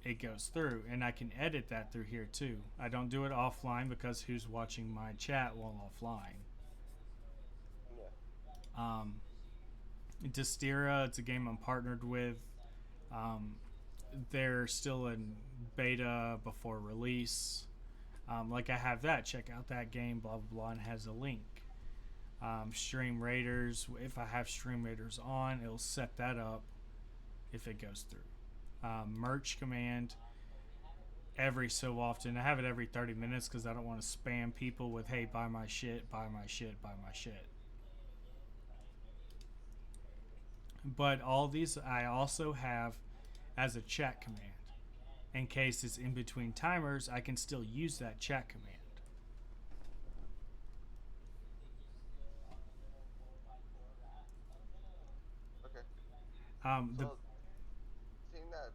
Speaker 1: it goes through, and I can edit that through here too. I don't do it offline because who's watching my chat while offline?
Speaker 3: Yeah.
Speaker 1: Dystera, it's a game I'm partnered with. They're still in beta before release. Like I have that, check out that game, blah blah blah, and has a link. Stream Raiders, if I have Stream Raiders on, it'll set that up if it goes through. Merch command, every so often, I have it every 30 minutes because I don't want to spam people with hey, buy my shit, buy my shit, buy my shit. But all these I also have as a chat command. In case it's in between timers, I can still use that chat command.
Speaker 3: Okay.
Speaker 1: The
Speaker 3: Seeing that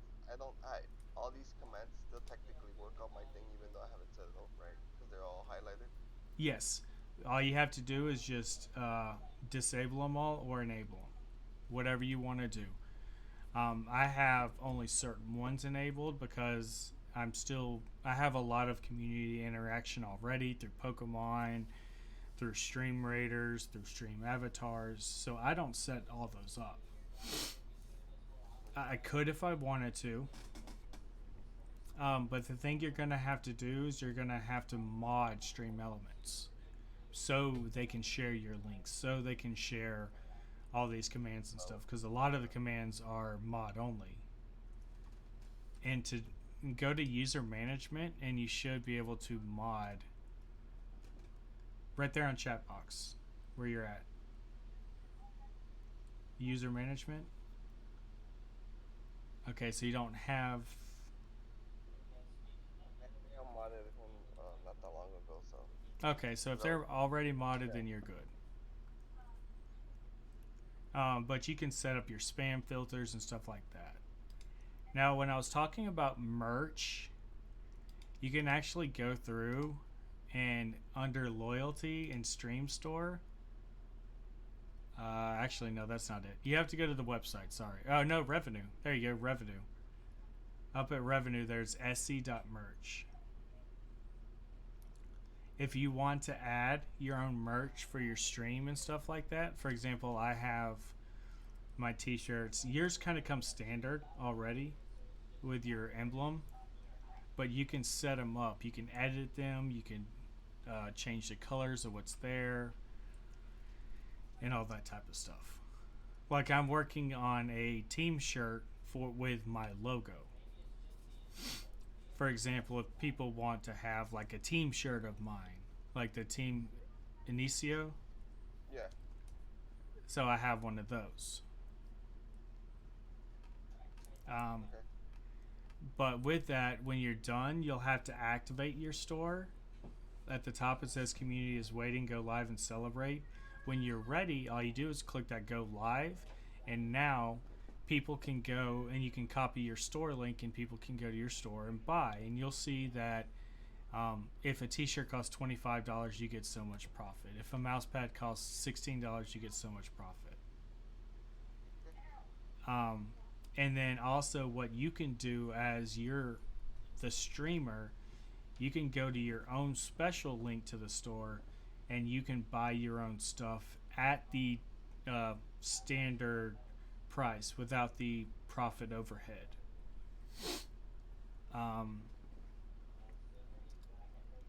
Speaker 3: all these commands still technically work on my thing, even though I haven't set it up, right? Because they're all highlighted.
Speaker 1: Yes, all you have to do is just disable them all or enable them, whatever you want to do. I have only certain ones enabled because I have a lot of community interaction already through Pokemon, through Stream Raiders, through Stream Avatars, so I don't set all those up. I could if I wanted to, but the thing you're going to have to do is you're going to have to mod Stream Elements so they can share your links, so they can share all these commands and stuff, because a lot of the commands are mod only. And to go to user management, and you should be able to mod right there on chat box where you're at. User management. Okay, so you don't have.
Speaker 3: I think I modded him not that long ago, so.
Speaker 1: Okay, so if they're already modded, then you're good. But you can set up your spam filters and stuff like that. Now, when I was talking about merch, you can actually go through and under loyalty and stream store. Actually, no, that's not it. You have to go to the website. Sorry. Oh, no, revenue. There you go, revenue. Up at revenue, there's sc.merch. If you want to add your own merch for your stream and stuff like that, for example, I have my t-shirts. Yours kind of come standard already. with your emblem, but you can set them up. You can edit them. You can change the colors of what's there and all that type of stuff. Like I'm working on a team shirt with my logo. For example, if people want to have like a team shirt of mine, like the team Inicio,
Speaker 3: Yeah.
Speaker 1: so I have one of those.
Speaker 3: Okay.
Speaker 1: But with that, when you're done, you'll have to activate your store. At the top, it says "Community is waiting. Go live and celebrate." When you're ready, all you do is click that "Go live," and now people can go and you can copy your store link, and people can go to your store and buy. And you'll see that if a T-shirt costs $25, you get so much profit. If a mouse pad costs $16, you get so much profit. And then also what you can do as you're the streamer, you can go to your own special link to the store and you can buy your own stuff at the standard price without the profit overhead.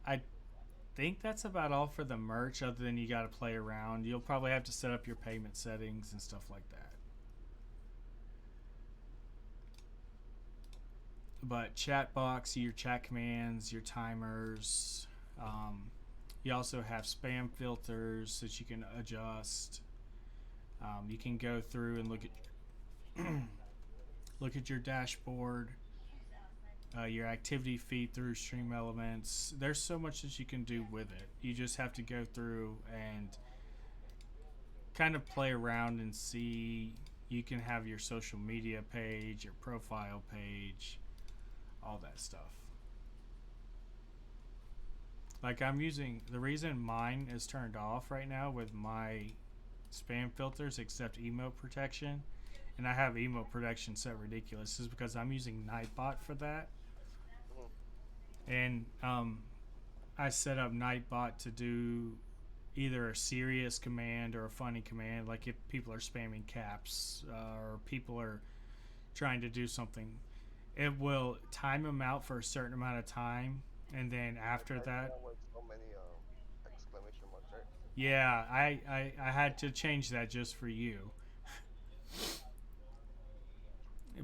Speaker 1: I think that's about all for the merch, other than you got to play around. You'll probably have to set up your payment settings and stuff like that. But chat box, your chat commands, your timers. You also have spam filters that you can adjust. You can go through and look at your dashboard, your activity feed through Stream Elements. There's so much that you can do with it. You just have to go through and kind of play around and see. You can have your social media page, your profile page, all that stuff. Like I'm using, the reason mine is turned off right now with my spam filters except emote protection, and I have emote protection set ridiculous, is because I'm using Nightbot for that. And I set up Nightbot to do either a serious command or a funny command, like if people are spamming caps or people are trying to do something. It will time them out for a certain amount of time, and then after that,
Speaker 3: With so many exclamation marks, right?
Speaker 1: yeah, I had to change that just for you.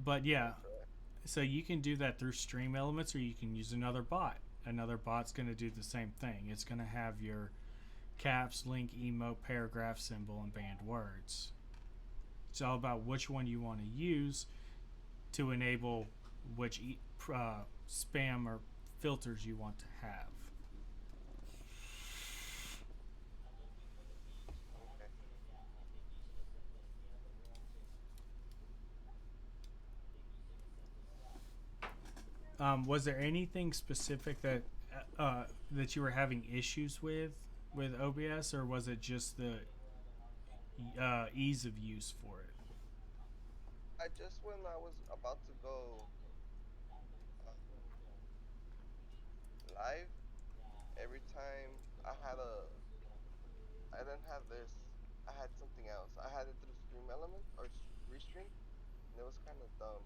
Speaker 1: But yeah, so you can do that through Stream Elements, or you can use another bot. Another bot's going to do the same thing. It's going to have your caps, link, emote, paragraph, symbol, and banned words. It's all about which one you want to use to enable which spam or filters you want to have. Was there anything specific that that you were having issues with OBS, or was it just the ease of use for it?
Speaker 3: I just, when I was about to go live, every time I didn't have this, I had something else. I had it through Stream Element or Restream, and it was kind of dumb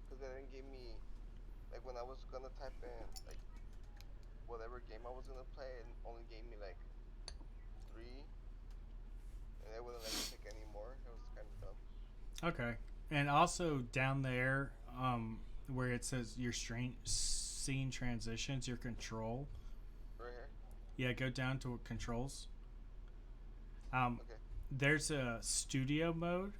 Speaker 3: because they didn't give me, like when I was gonna type in like whatever game I was gonna play, it only gave me like 3, and they wouldn't let me pick any more. It was kind of dumb.
Speaker 1: Okay, and also down there, where it says your scene transitions, your control.
Speaker 3: Right here.
Speaker 1: Yeah, go down to controls.
Speaker 3: Okay.
Speaker 1: There's a studio mode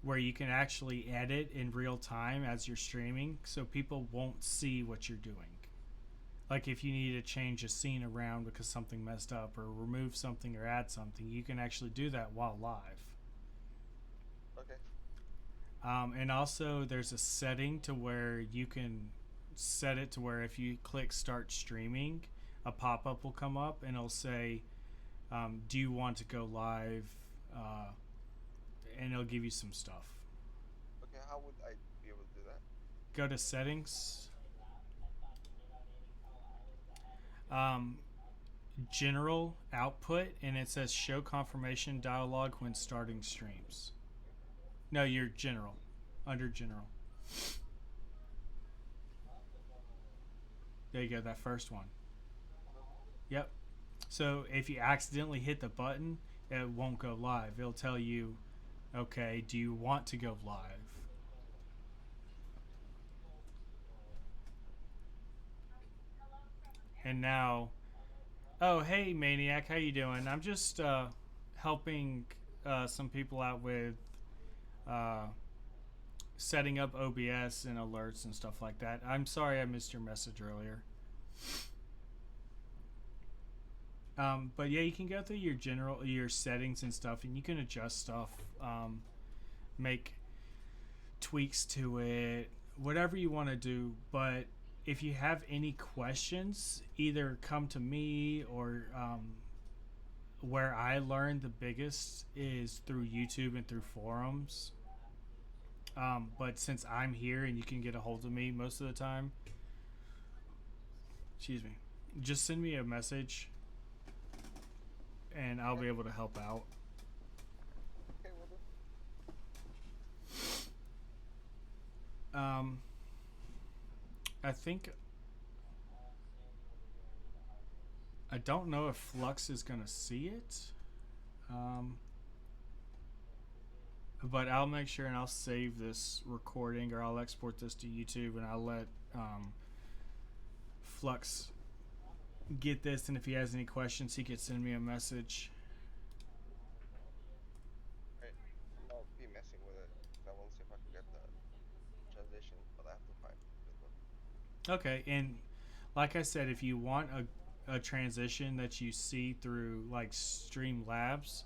Speaker 1: where you can actually edit in real time as you're streaming, so people won't see what you're doing. Like if you need to change a scene around because something messed up, or remove something or add something, you can actually do that while live.
Speaker 3: Okay.
Speaker 1: And also there's a setting to where you can set it to where if you click start streaming, a pop-up will come up and it'll say, do you want to go live? And it'll give you some stuff.
Speaker 3: Okay, how would I be able to do that?
Speaker 1: Go to settings. General output, and it says show confirmation dialog when starting streams. No, you're general. Under general. There you go, that first one. Yep. So if you accidentally hit the button, it won't go live. It'll tell you, okay, do you want to go live? And now, oh, hey, Maniac, how you doing? I'm just helping some people out with uh, setting up OBS and alerts and stuff like that. I'm sorry I missed your message earlier. But yeah, you can go through your settings and stuff, and you can adjust stuff, make tweaks to it, whatever you want to do. But if you have any questions, either come to me or where I learned the biggest is through YouTube and through forums. But since I'm here and you can get a hold of me most of the time, excuse me, just send me a message and I'll be able to help out.
Speaker 3: Okay, we'll do.
Speaker 1: I think I don't know if Flux is gonna see it, but I'll make sure and I'll save this recording or I'll export this to YouTube and I'll let Flux get this, and if he has any questions, he could send me a message.
Speaker 3: Right. I'll be messing with it. I want to see if I can get the transition, but I have to find this one.
Speaker 1: Okay, and like I said, if you want a transition that you see through like Streamlabs,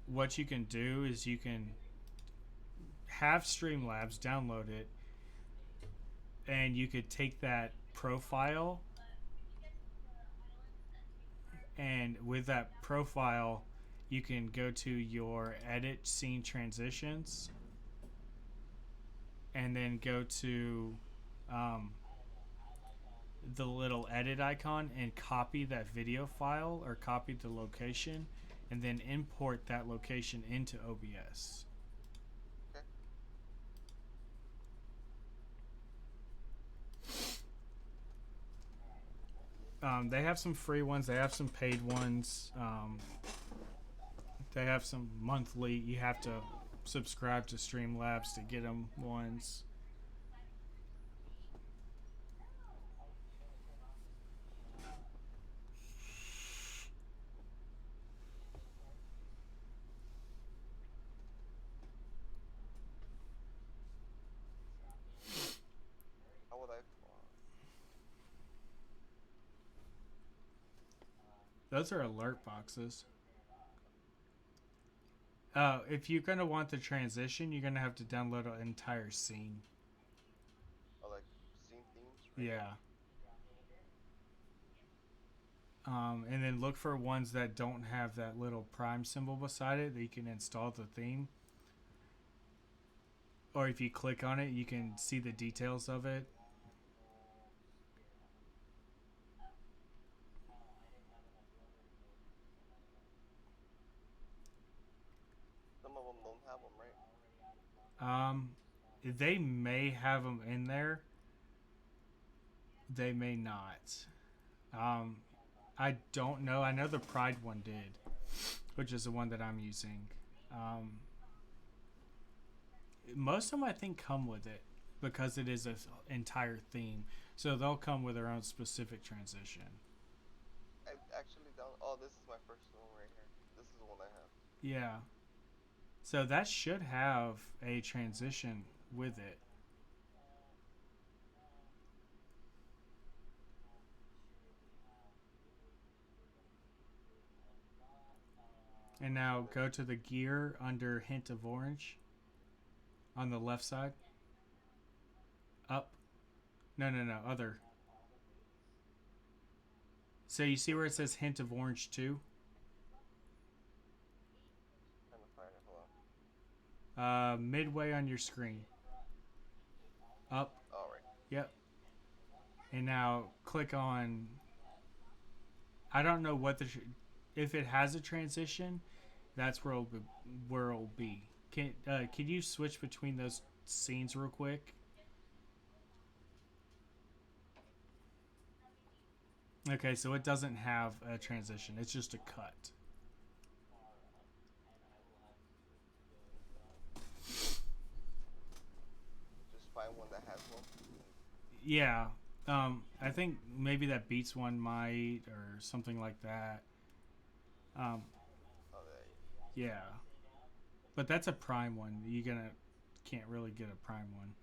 Speaker 1: what you can do is you can have Streamlabs, download it, and you could take that profile, and with that profile you can go to your edit scene transitions and then go to the little edit icon and copy that video file or copy the location and then import that location into OBS. They have some free ones. They have some paid ones. They have some monthly. You have to subscribe to Streamlabs to get them ones.
Speaker 3: How would I?
Speaker 1: Those are alert boxes. If you're going to want the transition, you're going to have to download an entire scene.
Speaker 3: Oh, like scene themes? Right?
Speaker 1: Yeah. And then look for ones that don't have that little prime symbol beside it that you can install the theme. Or if you click on it, you can see the details of it.
Speaker 3: Some of them don't have them, right?
Speaker 1: They may have them in there. They may not. I don't know. I know the Pride one did, which is the one that I'm using. Most of them I think come with it because it is an entire theme. So they'll come with their own specific transition.
Speaker 3: I actually don't. Oh, this is my first one right here. This is the one I have.
Speaker 1: Yeah. So that should have a transition with it. And now go to the gear under hint of orange on the left side. Up. No, other. So you see where it says hint of orange 2?
Speaker 3: Trying to find it. Hold on.
Speaker 1: Midway on your screen. Up.
Speaker 3: All right.
Speaker 1: Yep. And now click on. I don't know what if it has a transition, that's where it'll be. Can you switch between those scenes real quick? Okay, so it doesn't have a transition. It's just a cut.
Speaker 3: Just find one that has one.
Speaker 1: Yeah. I think maybe that Beats one might or something like that. Um,
Speaker 3: Oh, there you
Speaker 1: yeah. But that's a prime one. You gonna can't really get a prime one.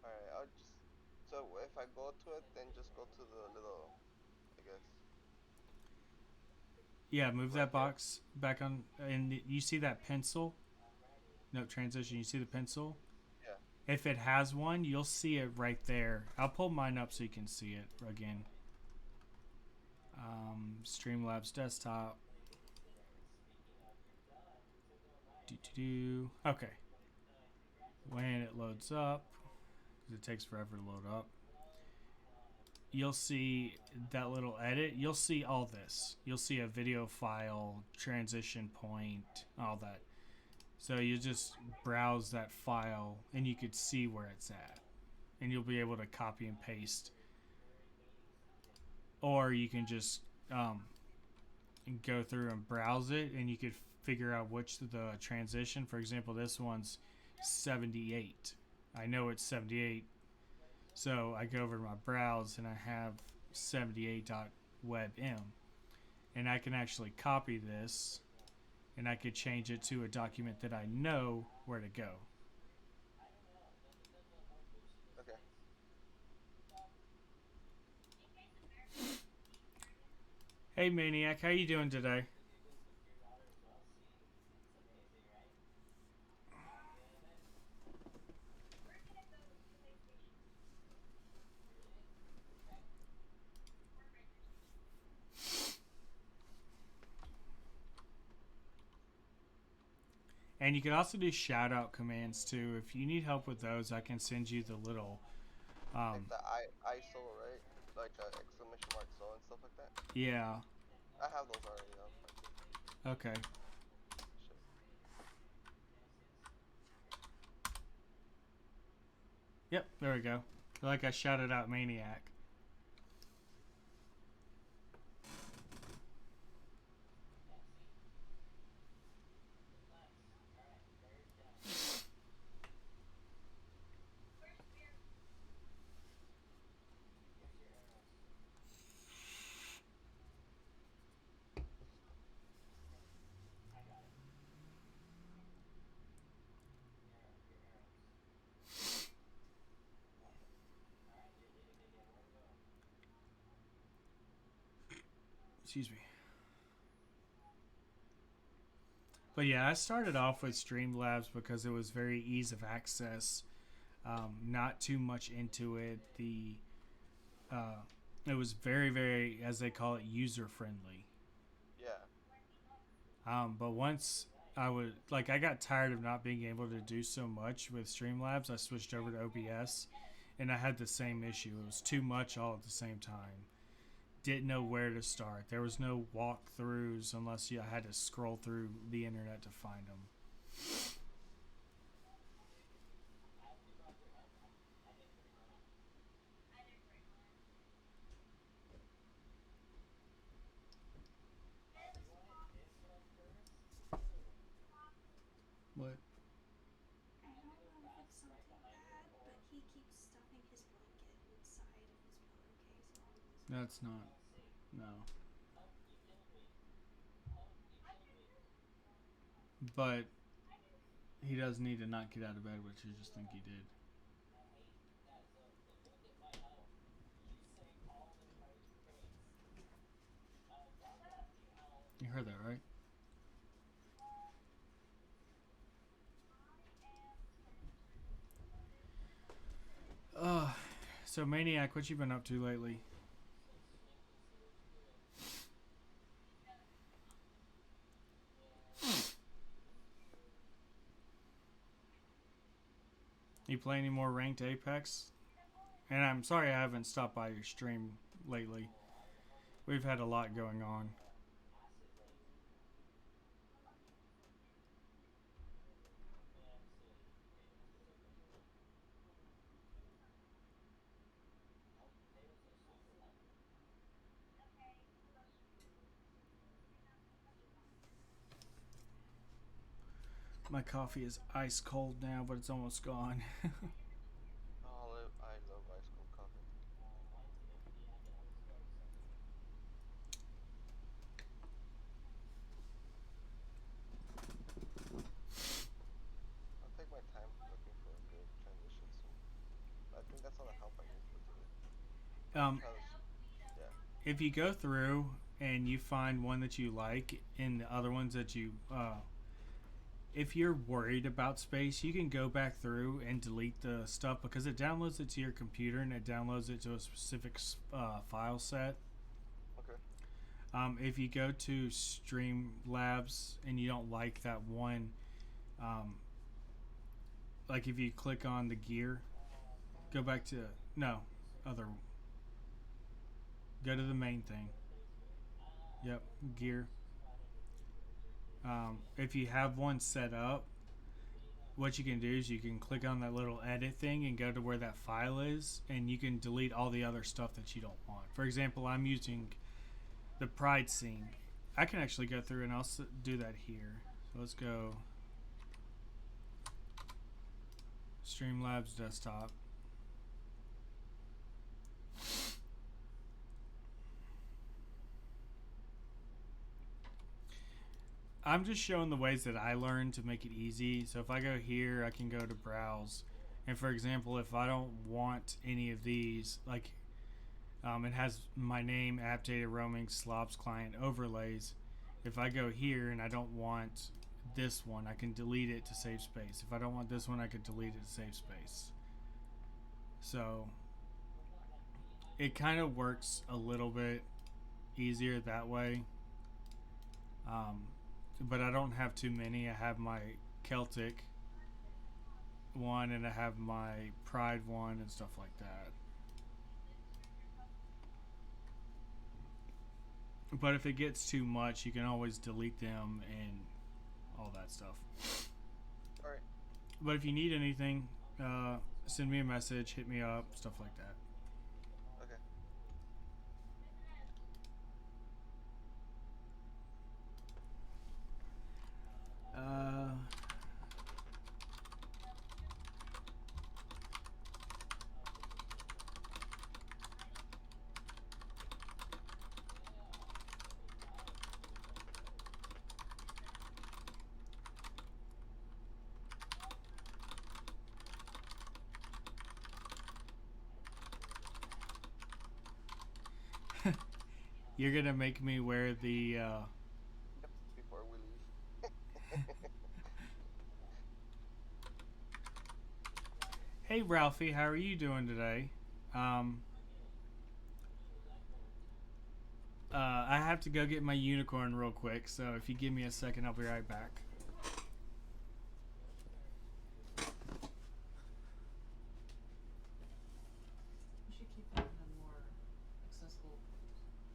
Speaker 3: go. Alright, I'll just. So if I go to it, then just go to the little, I guess,
Speaker 1: Yeah, move
Speaker 3: right
Speaker 1: that
Speaker 3: here.
Speaker 1: box back on, and you see that pencil? No transition. You see the pencil?
Speaker 3: Yeah.
Speaker 1: If it has one, you'll see it right there. I'll pull mine up so you can see it again. Streamlabs desktop. Okay. When it loads up, because it takes forever to load up, you'll see that little edit. You'll see all this. You'll see a video file, transition point, all that. So you just browse that file and you could see where it's at. And you'll be able to copy and paste. Or you can just go through and browse it and you could figure out which the transition. For example, this one's 78. I know it's 78. So I go over to my browse and I have 78.webm. And I can actually copy this and I could change it to a document that I know where to go.
Speaker 3: Okay.
Speaker 1: Hey Maniac, how you doing today? And you can also do shout out commands too. If you need help with those, I can send you the little
Speaker 3: Like the ISO, right? Like exclamation mark so and stuff like that.
Speaker 1: yeah.
Speaker 3: I have those already though.
Speaker 1: Okay.
Speaker 3: Shit.
Speaker 1: Yep, there we go. Like I shouted out Maniac. Excuse me. But yeah, I started off with Streamlabs because it was very ease of access. Not too much into it. Uh, it was very, very, as they call it, user friendly.
Speaker 3: Yeah.
Speaker 1: But once I got tired of not being able to do so much with Streamlabs. I switched over to OBS, and I had the same issue. It was too much all at the same time. Didn't know where to start. There was no walkthroughs unless you had to scroll through the internet to find them. What?
Speaker 4: I don't know if it's something bad, but he keeps stuffing his blanket inside of his pillowcase along with his
Speaker 1: That's not. No. But he does need to not get out of bed, which I just think he did. You heard that, right? So Maniac, what you been up to lately? You play any more ranked Apex? And I'm sorry I haven't stopped by your stream lately. We've had a lot going on. My coffee is ice cold now, but it's almost gone.
Speaker 3: Oh, I love ice cold coffee. I'll take my time looking for a good transition scene. I think that's all the help I need for today. I'll
Speaker 1: um,
Speaker 3: try to, yeah.
Speaker 1: if you go through and you find one that you like and the other ones that you if you're worried about space, you can go back through and delete the stuff because it downloads it to your computer and it downloads it to a specific file set.
Speaker 3: Okay.
Speaker 1: If you go to Streamlabs and you don't like that one, um, like if you click on the gear, go back to no other. Go to the main thing. Yep, gear. If you have one set up, what you can do is you can click on that little edit thing and go to where that file is, and you can delete all the other stuff that you don't want. For example, I'm using the Pride scene. I can actually go through and I'll do that here. So let's go Streamlabs desktop. I'm just showing the ways that I learned to make it easy. So if I go here, I can go to browse. And for example, if I don't want any of these, like it has my name, app data roaming, SLOBS client overlays. If I go here and I don't want this one, I can delete it to save space. If I don't want this one, I can delete it to save space. So it kind of works a little bit easier that way. But I don't have too many. I have my Celtic one and I have my Pride one and stuff like that. But if it gets too much, you can always delete them and all that stuff.
Speaker 3: Alright.
Speaker 1: But if you need anything, send me a message, hit me up, stuff like that.
Speaker 3: Okay.
Speaker 1: You're gonna make me wear the
Speaker 3: Yep. Before we leave.
Speaker 1: Hey Ralphie, how are you doing today? I have to go get my unicorn real quick, so if you give me a second, I'll be right back.
Speaker 2: You should keep that in a more accessible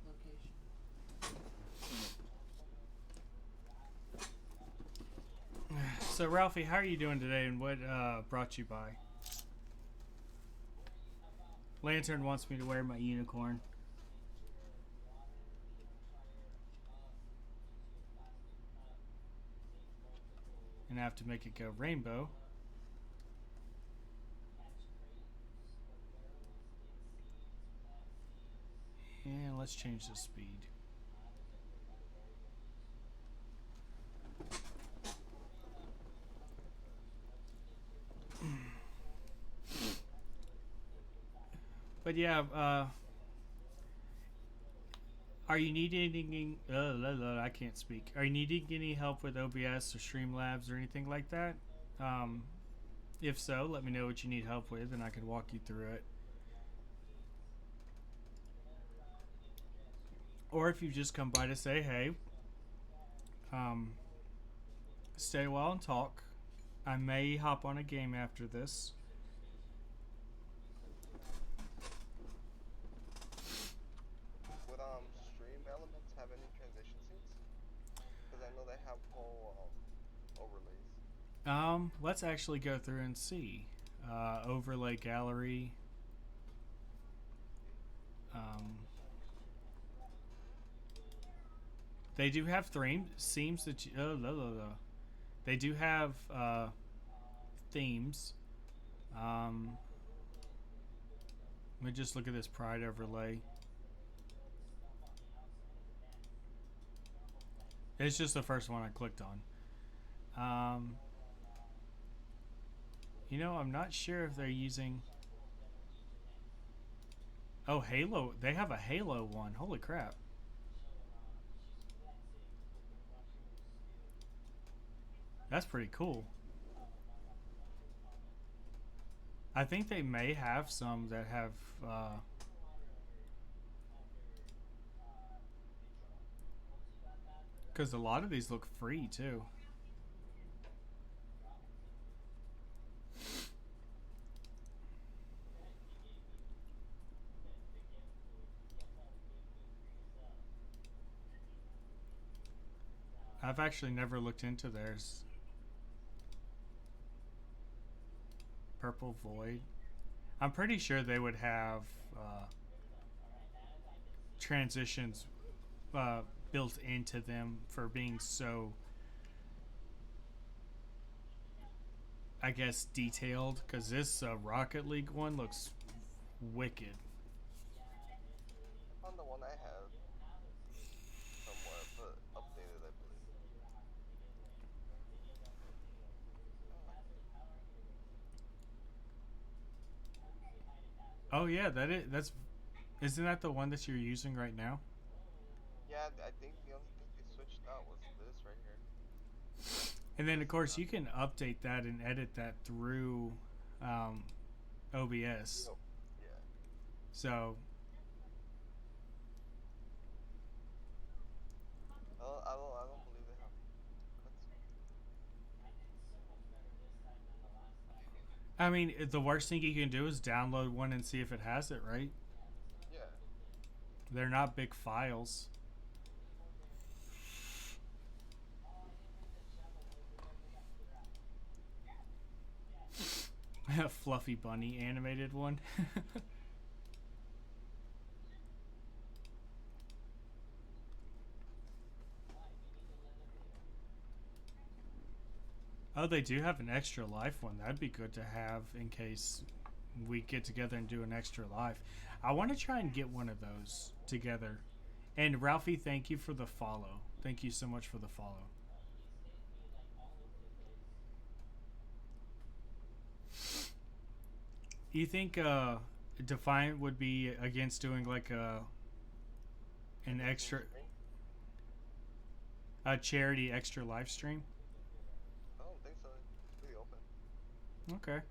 Speaker 2: location.
Speaker 1: So Ralphie, how are you doing today, and what brought you by? Lantern wants me to wear my unicorn. And I have to make it go rainbow. And let's change the speed. But yeah, are you needing I can't speak. Are you needing any help with OBS or Streamlabs or anything like that? If so, let me know what you need help with and I can walk you through it. Or if you just come by to say hey, stay a while and talk. I may hop on a game after this.
Speaker 3: Would Stream Elements have any transition scenes? Because I know they have whole overlays.
Speaker 1: Let's actually go through and see. Overlay gallery. They do have themes that you. They do have themes. Let me just look at this Pride overlay. It's just the first one I clicked on. You know, I'm not sure if they're using... Oh, Halo. They have a Halo one. Holy crap. That's pretty cool. I think they may have some that have... because a lot of these look free, too. I've actually never looked into theirs. Purple Void. I'm pretty sure they would have transitions built into them for being so, I guess, detailed. Because this Rocket League one looks wicked.
Speaker 3: On the one I have, somewhat, but updated, I believe.
Speaker 1: Oh yeah, isn't that the one that you're using right now?
Speaker 3: Yeah, I think the only thing they switched out was this right here.
Speaker 1: And then of course you can update that and edit that through OBS.
Speaker 3: Oh, yeah.
Speaker 1: So
Speaker 3: I don't believe they have.
Speaker 1: I mean, the worst thing you can do is download one and see if it has it, right?
Speaker 3: Yeah.
Speaker 1: They're not big files. A fluffy bunny animated one. Oh, they do have an extra life one. That'd be good to have in case we get together and do an extra life. I want to try and get one of those together. And Ralphie, thank you for the follow. Thank you so much for the follow. You think Defiant would be against doing like an extra a charity extra live stream?
Speaker 3: I don't think so. It's pretty open.
Speaker 1: Okay.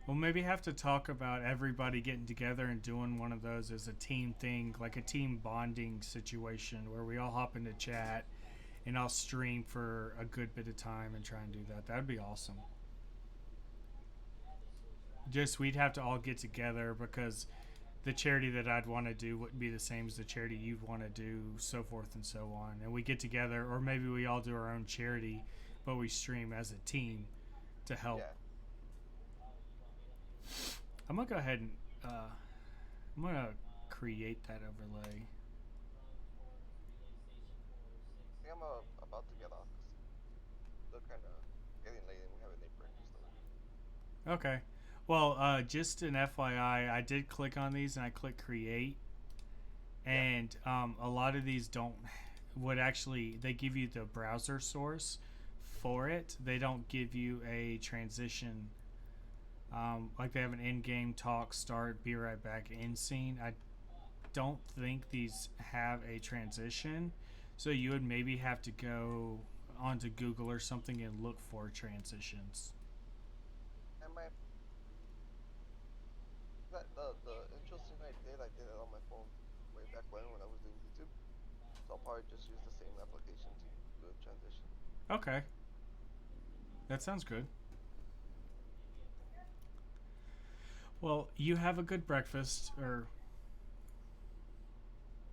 Speaker 1: We'll maybe have to talk about everybody getting together and doing one of those as a team thing, like a team bonding situation where we all hop into chat and I'll stream for a good bit of time and try and do that. That'd be awesome. Just we'd have to all get together because the charity that I'd want to do wouldn't be the same as the charity you'd want to do, so forth and so on. And we get together, or maybe we all do our own charity, but we stream as a team to help.
Speaker 3: Yeah.
Speaker 1: I'm gonna go ahead and I'm gonna create that overlay.
Speaker 3: I think I'm about to get off. They're kind of getting late and we have a late breakfast.
Speaker 1: Okay. Well, just an FYI, I did click on these and I click create, and a lot of these they give you the browser source for it. They don't give you a transition. Like they have an in-game talk, start, be right back, end scene. I don't think these have a transition, so you would maybe have to go onto Google or something and look for transitions.
Speaker 3: The interesting I did it on my phone way back when I was doing YouTube. So I'll probably just use the same application to do a transition.
Speaker 1: Okay. That sounds good. Well, you have a good breakfast, or...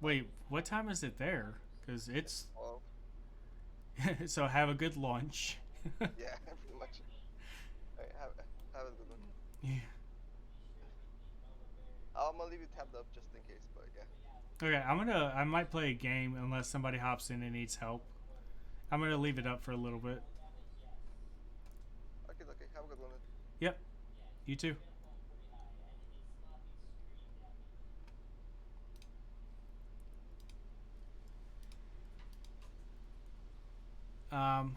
Speaker 1: Wait, what time is it there? Because it's... So have a good lunch.
Speaker 3: Yeah, pretty much. Alright, have a good one.
Speaker 1: Yeah.
Speaker 3: I'm gonna leave it tabbed up just in case, but yeah.
Speaker 1: Okay, I might play a game unless somebody hops in and needs help. I'm gonna leave it up for a little bit.
Speaker 3: good one.
Speaker 1: Yep. You too. Um,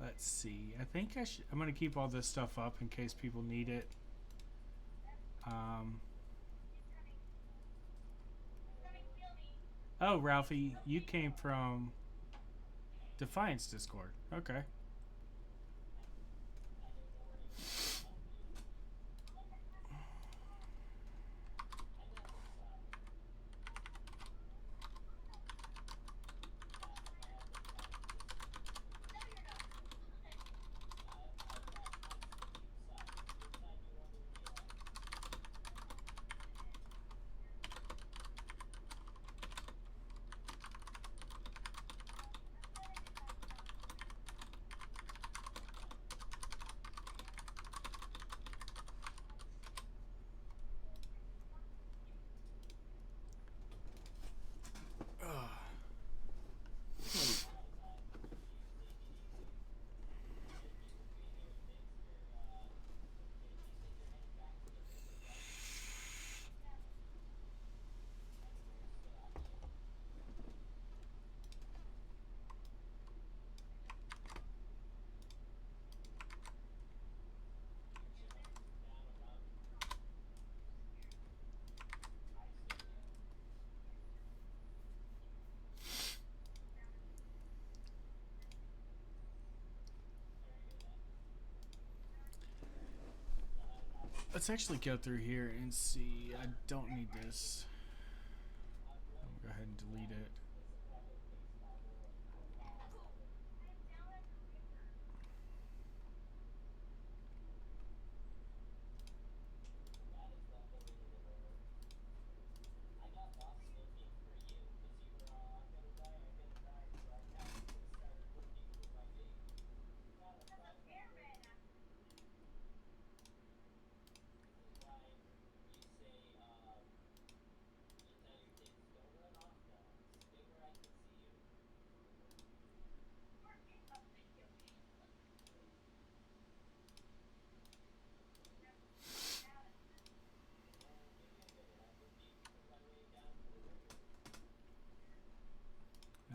Speaker 1: let's see. I think I'm gonna keep all this stuff up in case people need it. Um, oh, Ralphie, you came from Defiance Discord. Okay. Let's actually go through here and see. I don't need this. I'll go ahead and delete it.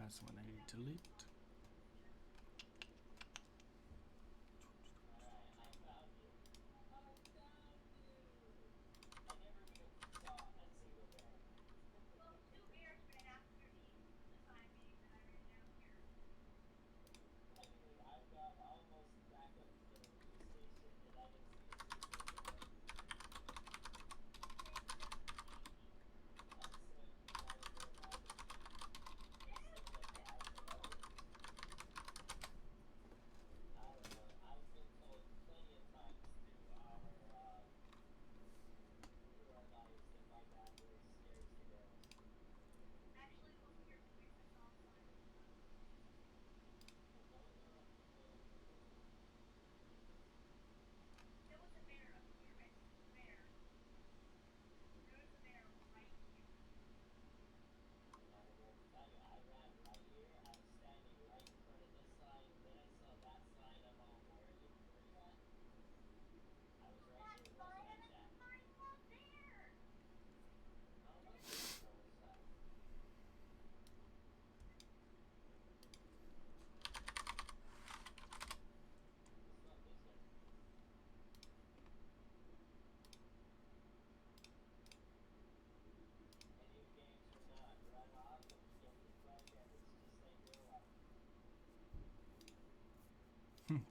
Speaker 1: That's one I need to delete.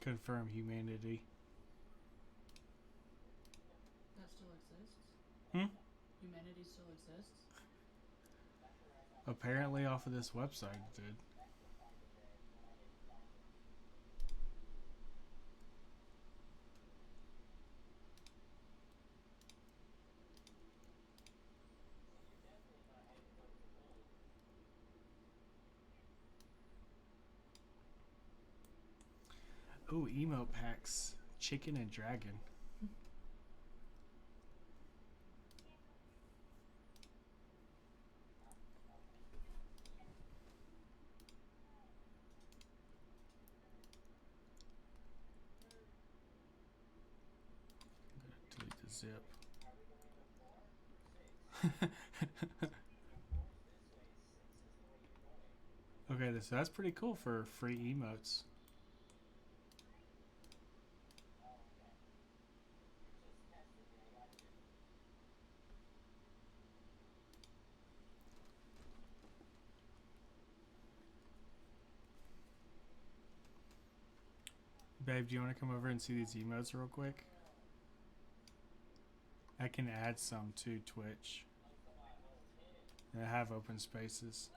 Speaker 1: Confirm humanity.
Speaker 2: That still exists?
Speaker 1: Hmm?
Speaker 2: Humanity still exists?
Speaker 1: Apparently off of this website it did. Oh, emote packs. Chicken and dragon. zip. Okay, so that's pretty cool for free emotes. Babe, do you want to come over and see these emotes real quick? I can add some to Twitch. And I have open spaces.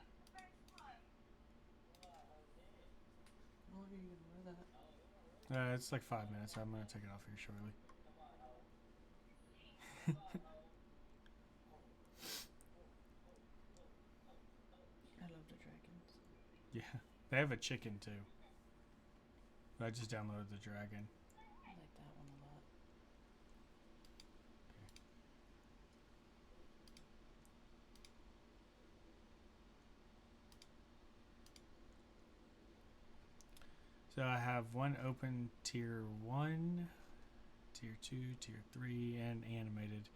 Speaker 2: How long are you gonna wear that?
Speaker 1: It's like 5 minutes. I'm gonna take it off here shortly.
Speaker 2: I love the dragons.
Speaker 1: Yeah, they have a chicken too. But I just downloaded the dragon.
Speaker 2: I like that one a lot.
Speaker 1: So I have one open tier 1, tier 2, tier 3, and animated.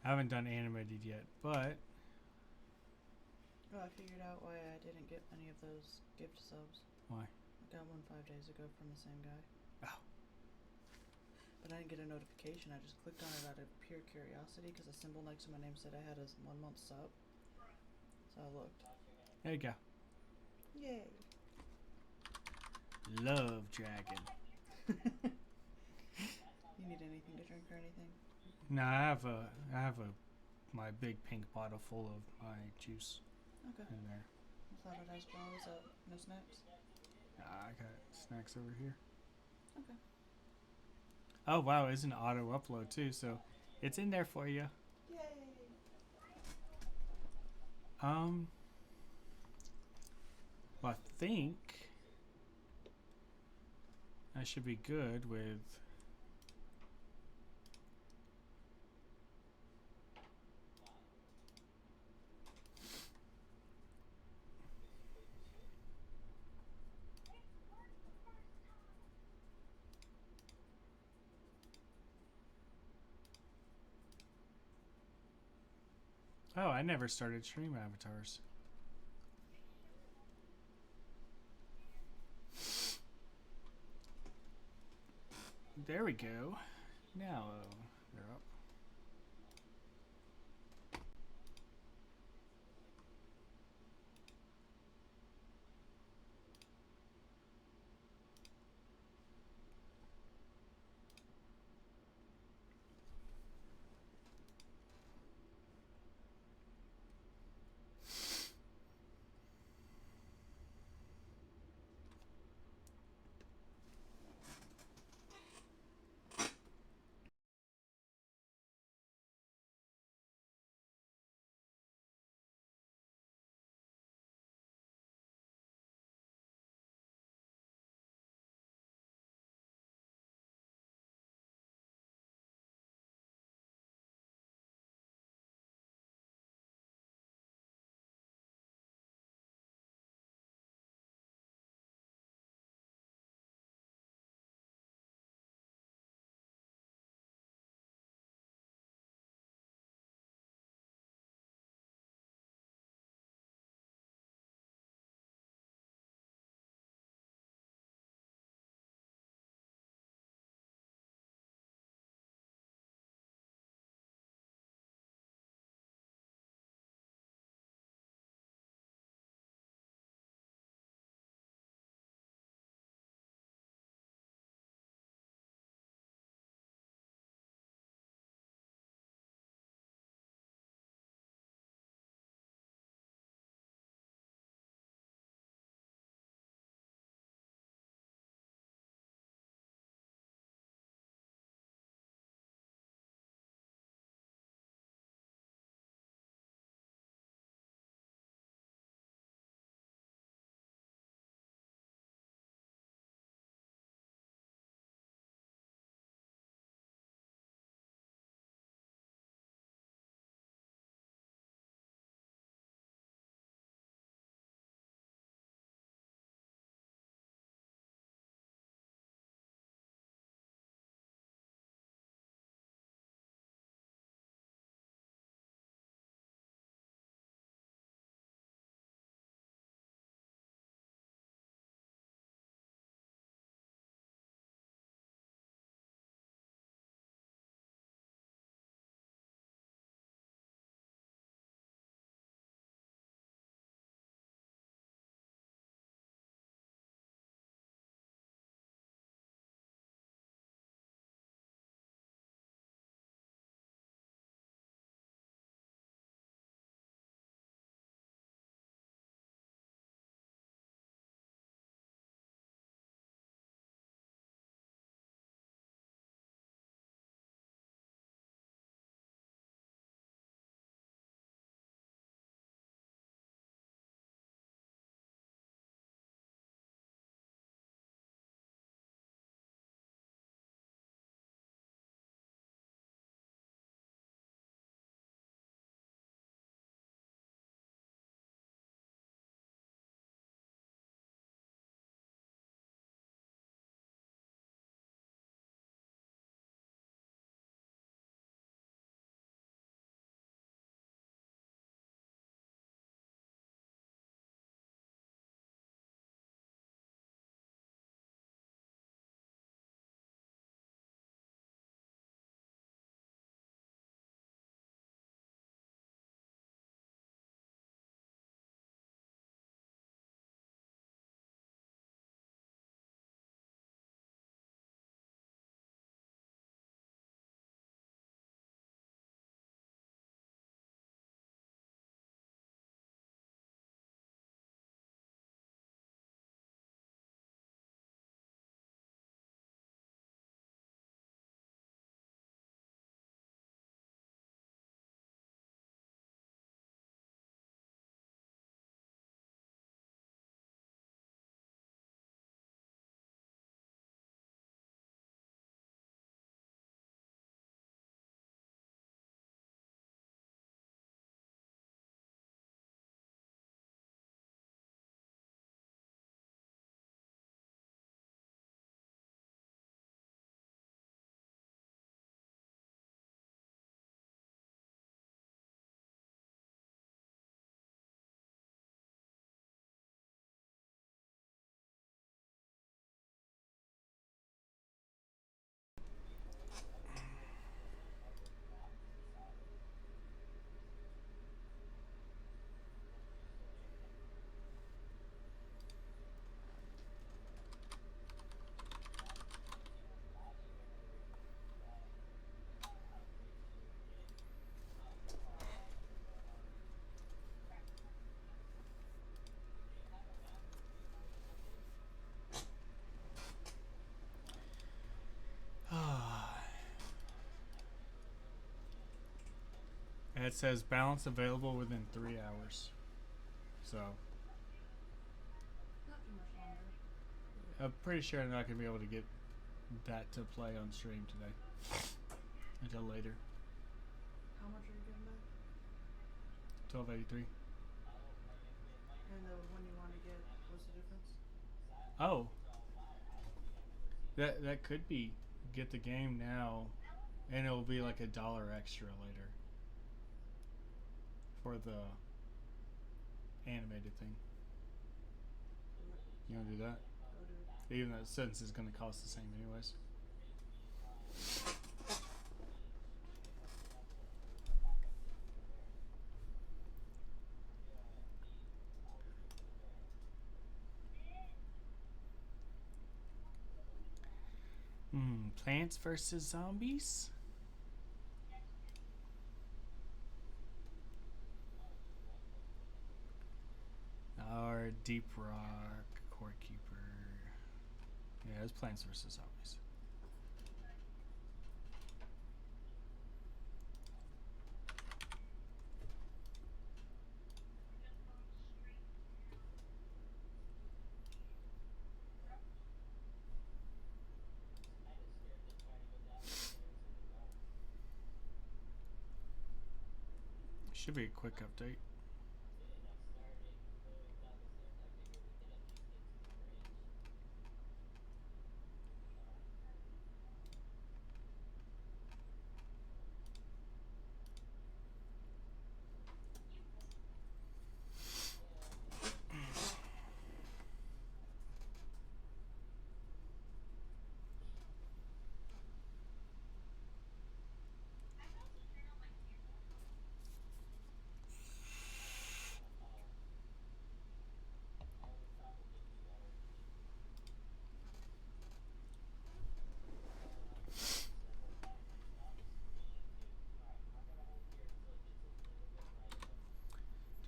Speaker 1: I haven't done animated yet, but
Speaker 2: Oh, I figured out why I didn't get any of those gift subs.
Speaker 1: why?
Speaker 2: I got one 5 days ago from the same guy.
Speaker 1: Oh.
Speaker 2: But I didn't get a notification. I just clicked on it out of pure curiosity because the symbol next to my name said I had a 1 month sub. So I looked.
Speaker 1: There you go.
Speaker 2: Yay!
Speaker 1: Love dragon.
Speaker 2: You need anything to drink or anything?
Speaker 1: No, I have my big pink bottle full of my juice
Speaker 2: Okay.
Speaker 1: in there.
Speaker 2: I thought I'd ask while I was up. No snacks?
Speaker 1: I got snacks over here.
Speaker 2: Okay.
Speaker 1: Oh wow, it's an auto upload too, so it's in there for you.
Speaker 2: Yay!
Speaker 1: Well, I think I should be good with. Oh, I never started stream avatars. There we go. Now they're up. It says balance available within 3 hours. So
Speaker 2: Not too much longer.
Speaker 1: I'm pretty sure I'm not gonna be able to get that to play on stream today until later.
Speaker 2: How much are you getting back?
Speaker 1: 1283.
Speaker 2: And the one you want to get, what's the difference?
Speaker 1: Oh, that could be get the game now, and it'll be like $1 extra later for the animated thing.
Speaker 2: Do it.
Speaker 1: You wanna do that?
Speaker 2: Go do it.
Speaker 1: Even though since it's gonna cost the same anyways. Plants vs. Zombies? Or Deep Rock, Core Keeper. Yeah, it's Plants vs. Zombies. Should be a quick update.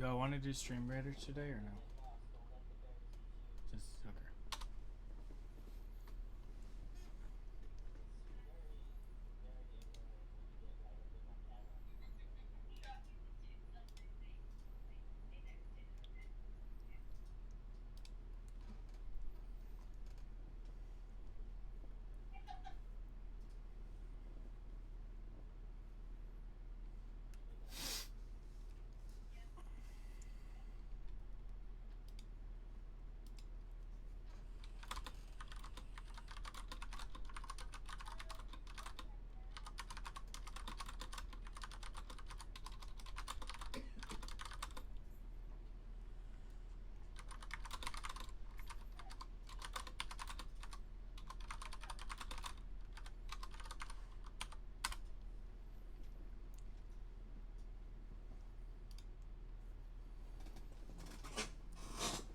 Speaker 1: Do I want to do Stream Raider today or no? Just okay.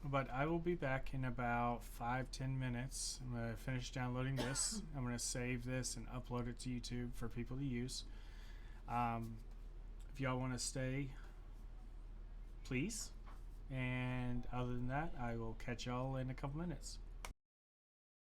Speaker 1: But I will be back in about 5-10 minutes. I'm going to finish downloading this. I'm going to save this and upload it to YouTube for people to use. If y'all want to stay, please. And other than that, I will catch y'all in a couple minutes.